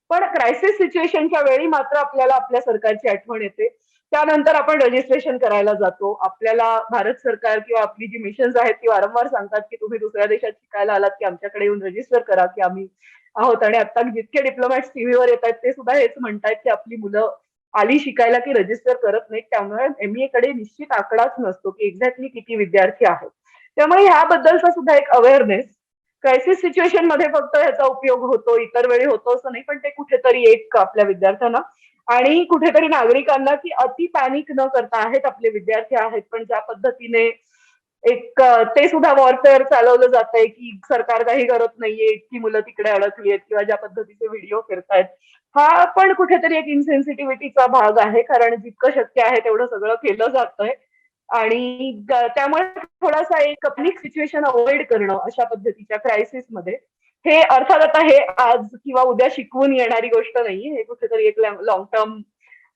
पण क्रायसिस सिच्युएशनच्या वेळी मात्र आपल्याला आपल्या सरकारची आठवण येते. त्यानंतर आपण रजिस्ट्रेशन करायला जातो. आपल्याला भारत सरकार किंवा आपली जी मिशन्स आहेत ती वारंवार सांगतात की तुम्ही दुसऱ्या देशात शिकायला आलात की आमच्याकडे येऊन रजिस्टर करा की आम्ही आहोत आणि आता जितके डिप्लोमॅट्स टीव्हीवर येत आहेत ते सुद्धा हेच म्हणतायत की आपली मुलं आली शिकायला की रजिस्टर करत नाहीत. त्यामुळे एमईए कडे निश्चित आकडाच नसतो की एक्झॅक्टली किती विद्यार्थी आहेत. त्यामुळे ह्याबद्दलचा सुद्धा एक अवेअरनेस क्रायसिस सिच्युएशन मध्ये फक्त ह्याचा उपयोग होतो, इतर वेळी होतो असं नाही, पण ते कुठेतरी एक आपल्या विद्यार्थ्यांना आणि कुठेतरी नागरिकांना की अति पॅनिक न करता आहेत आपले विद्यार्थी आहेत, पण ज्या पद्धतीने एक ते सुद्धा वॉरफेअर चालवलं जातंय की सरकार काही करत नाहीये, इतकी मुलं तिकडे अडकली आहेत किंवा ज्या पद्धतीचे व्हिडिओ फिरतायत. हा पण कुठेतरी एक इन्सेन्सिटिव्हिटीचा भाग आहे, कारण जितकं शक्य आहे तेवढं सगळं केलं जातंय आणि त्यामुळे थोडासा एक पॅनिक सिच्युएशन अवॉइड करणं अशा पद्धतीच्या क्रायसिसमध्ये हे अर्थात आता हे आज किंवा उद्या शिकवून येणारी गोष्ट नाहीये. हे कुठेतरी एक लाँग टर्म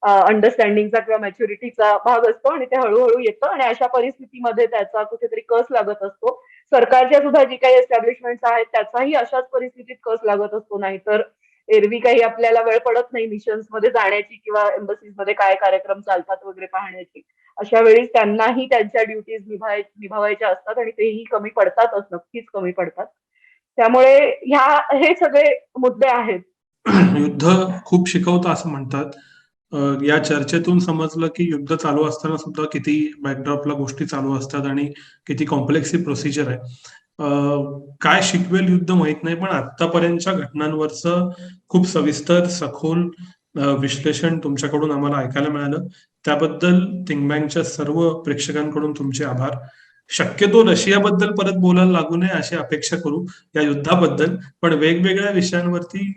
अंडरस्टँडिंगचा किंवा मॅच्युरिटीचा भाग असतो आणि ते हळूहळू येतं आणि अशा परिस्थितीमध्ये त्याचा कुठेतरी कस लागत असतो. सरकारच्या सुद्धा जी काही एस्टॅब्लिशमेंट्स आहेत त्याचाही अशाच परिस्थितीत कस लागत असतो. नाहीतर एरवी काही आपल्याला वेळ पडत नाही मिशन्स मध्ये जाण्याची किंवा एम्बसीज मध्ये काय कार्यक्रम चालतात वगैरे पाहण्याची. अशा वेळी त्यांनाही त्यांच्या ड्युटीज निभावायच्या असतात आणि तेही कमी पडतातच, नक्कीच कमी पडतात. त्यामुळे हे सगळे मुद्दे आहेत. युद्ध खूप शिकवतं असं म्हणतात. या चर्चेतून समजलं की युद्ध चालू असताना सुद्धा किती बॅकड्रॉपला गोष्टी चालू असतात आणि किती कॉम्प्लेक्स ही प्रोसिजर आहे. काय शिकवेल युद्ध माहित नाही, पण आतापर्यंतच्या घटनांवरचं खूप सविस्तर सखोल विश्लेषण तुमच्याकडून आम्हाला ऐकायला मिळालं. त्याबद्दल थिंक बँकच्या सर्व प्रेक्षकांकडून तुमचे आभार. शक्यतो रशियाबद्दल परत बोलायला लागू नये अशी अपेक्षा करू या युद्धाबद्दल, पण वेगवेगळ्या विषयांवरती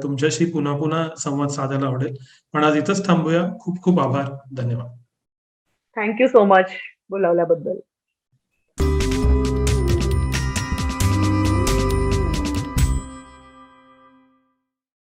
तुमच्याशी पुन्हा पुन्हा संवाद साधायला आवडेल. पण आज इथंच थांबूया. खूप खूप आभार. धन्यवाद. Thank you so much बोलावल्याबद्दल.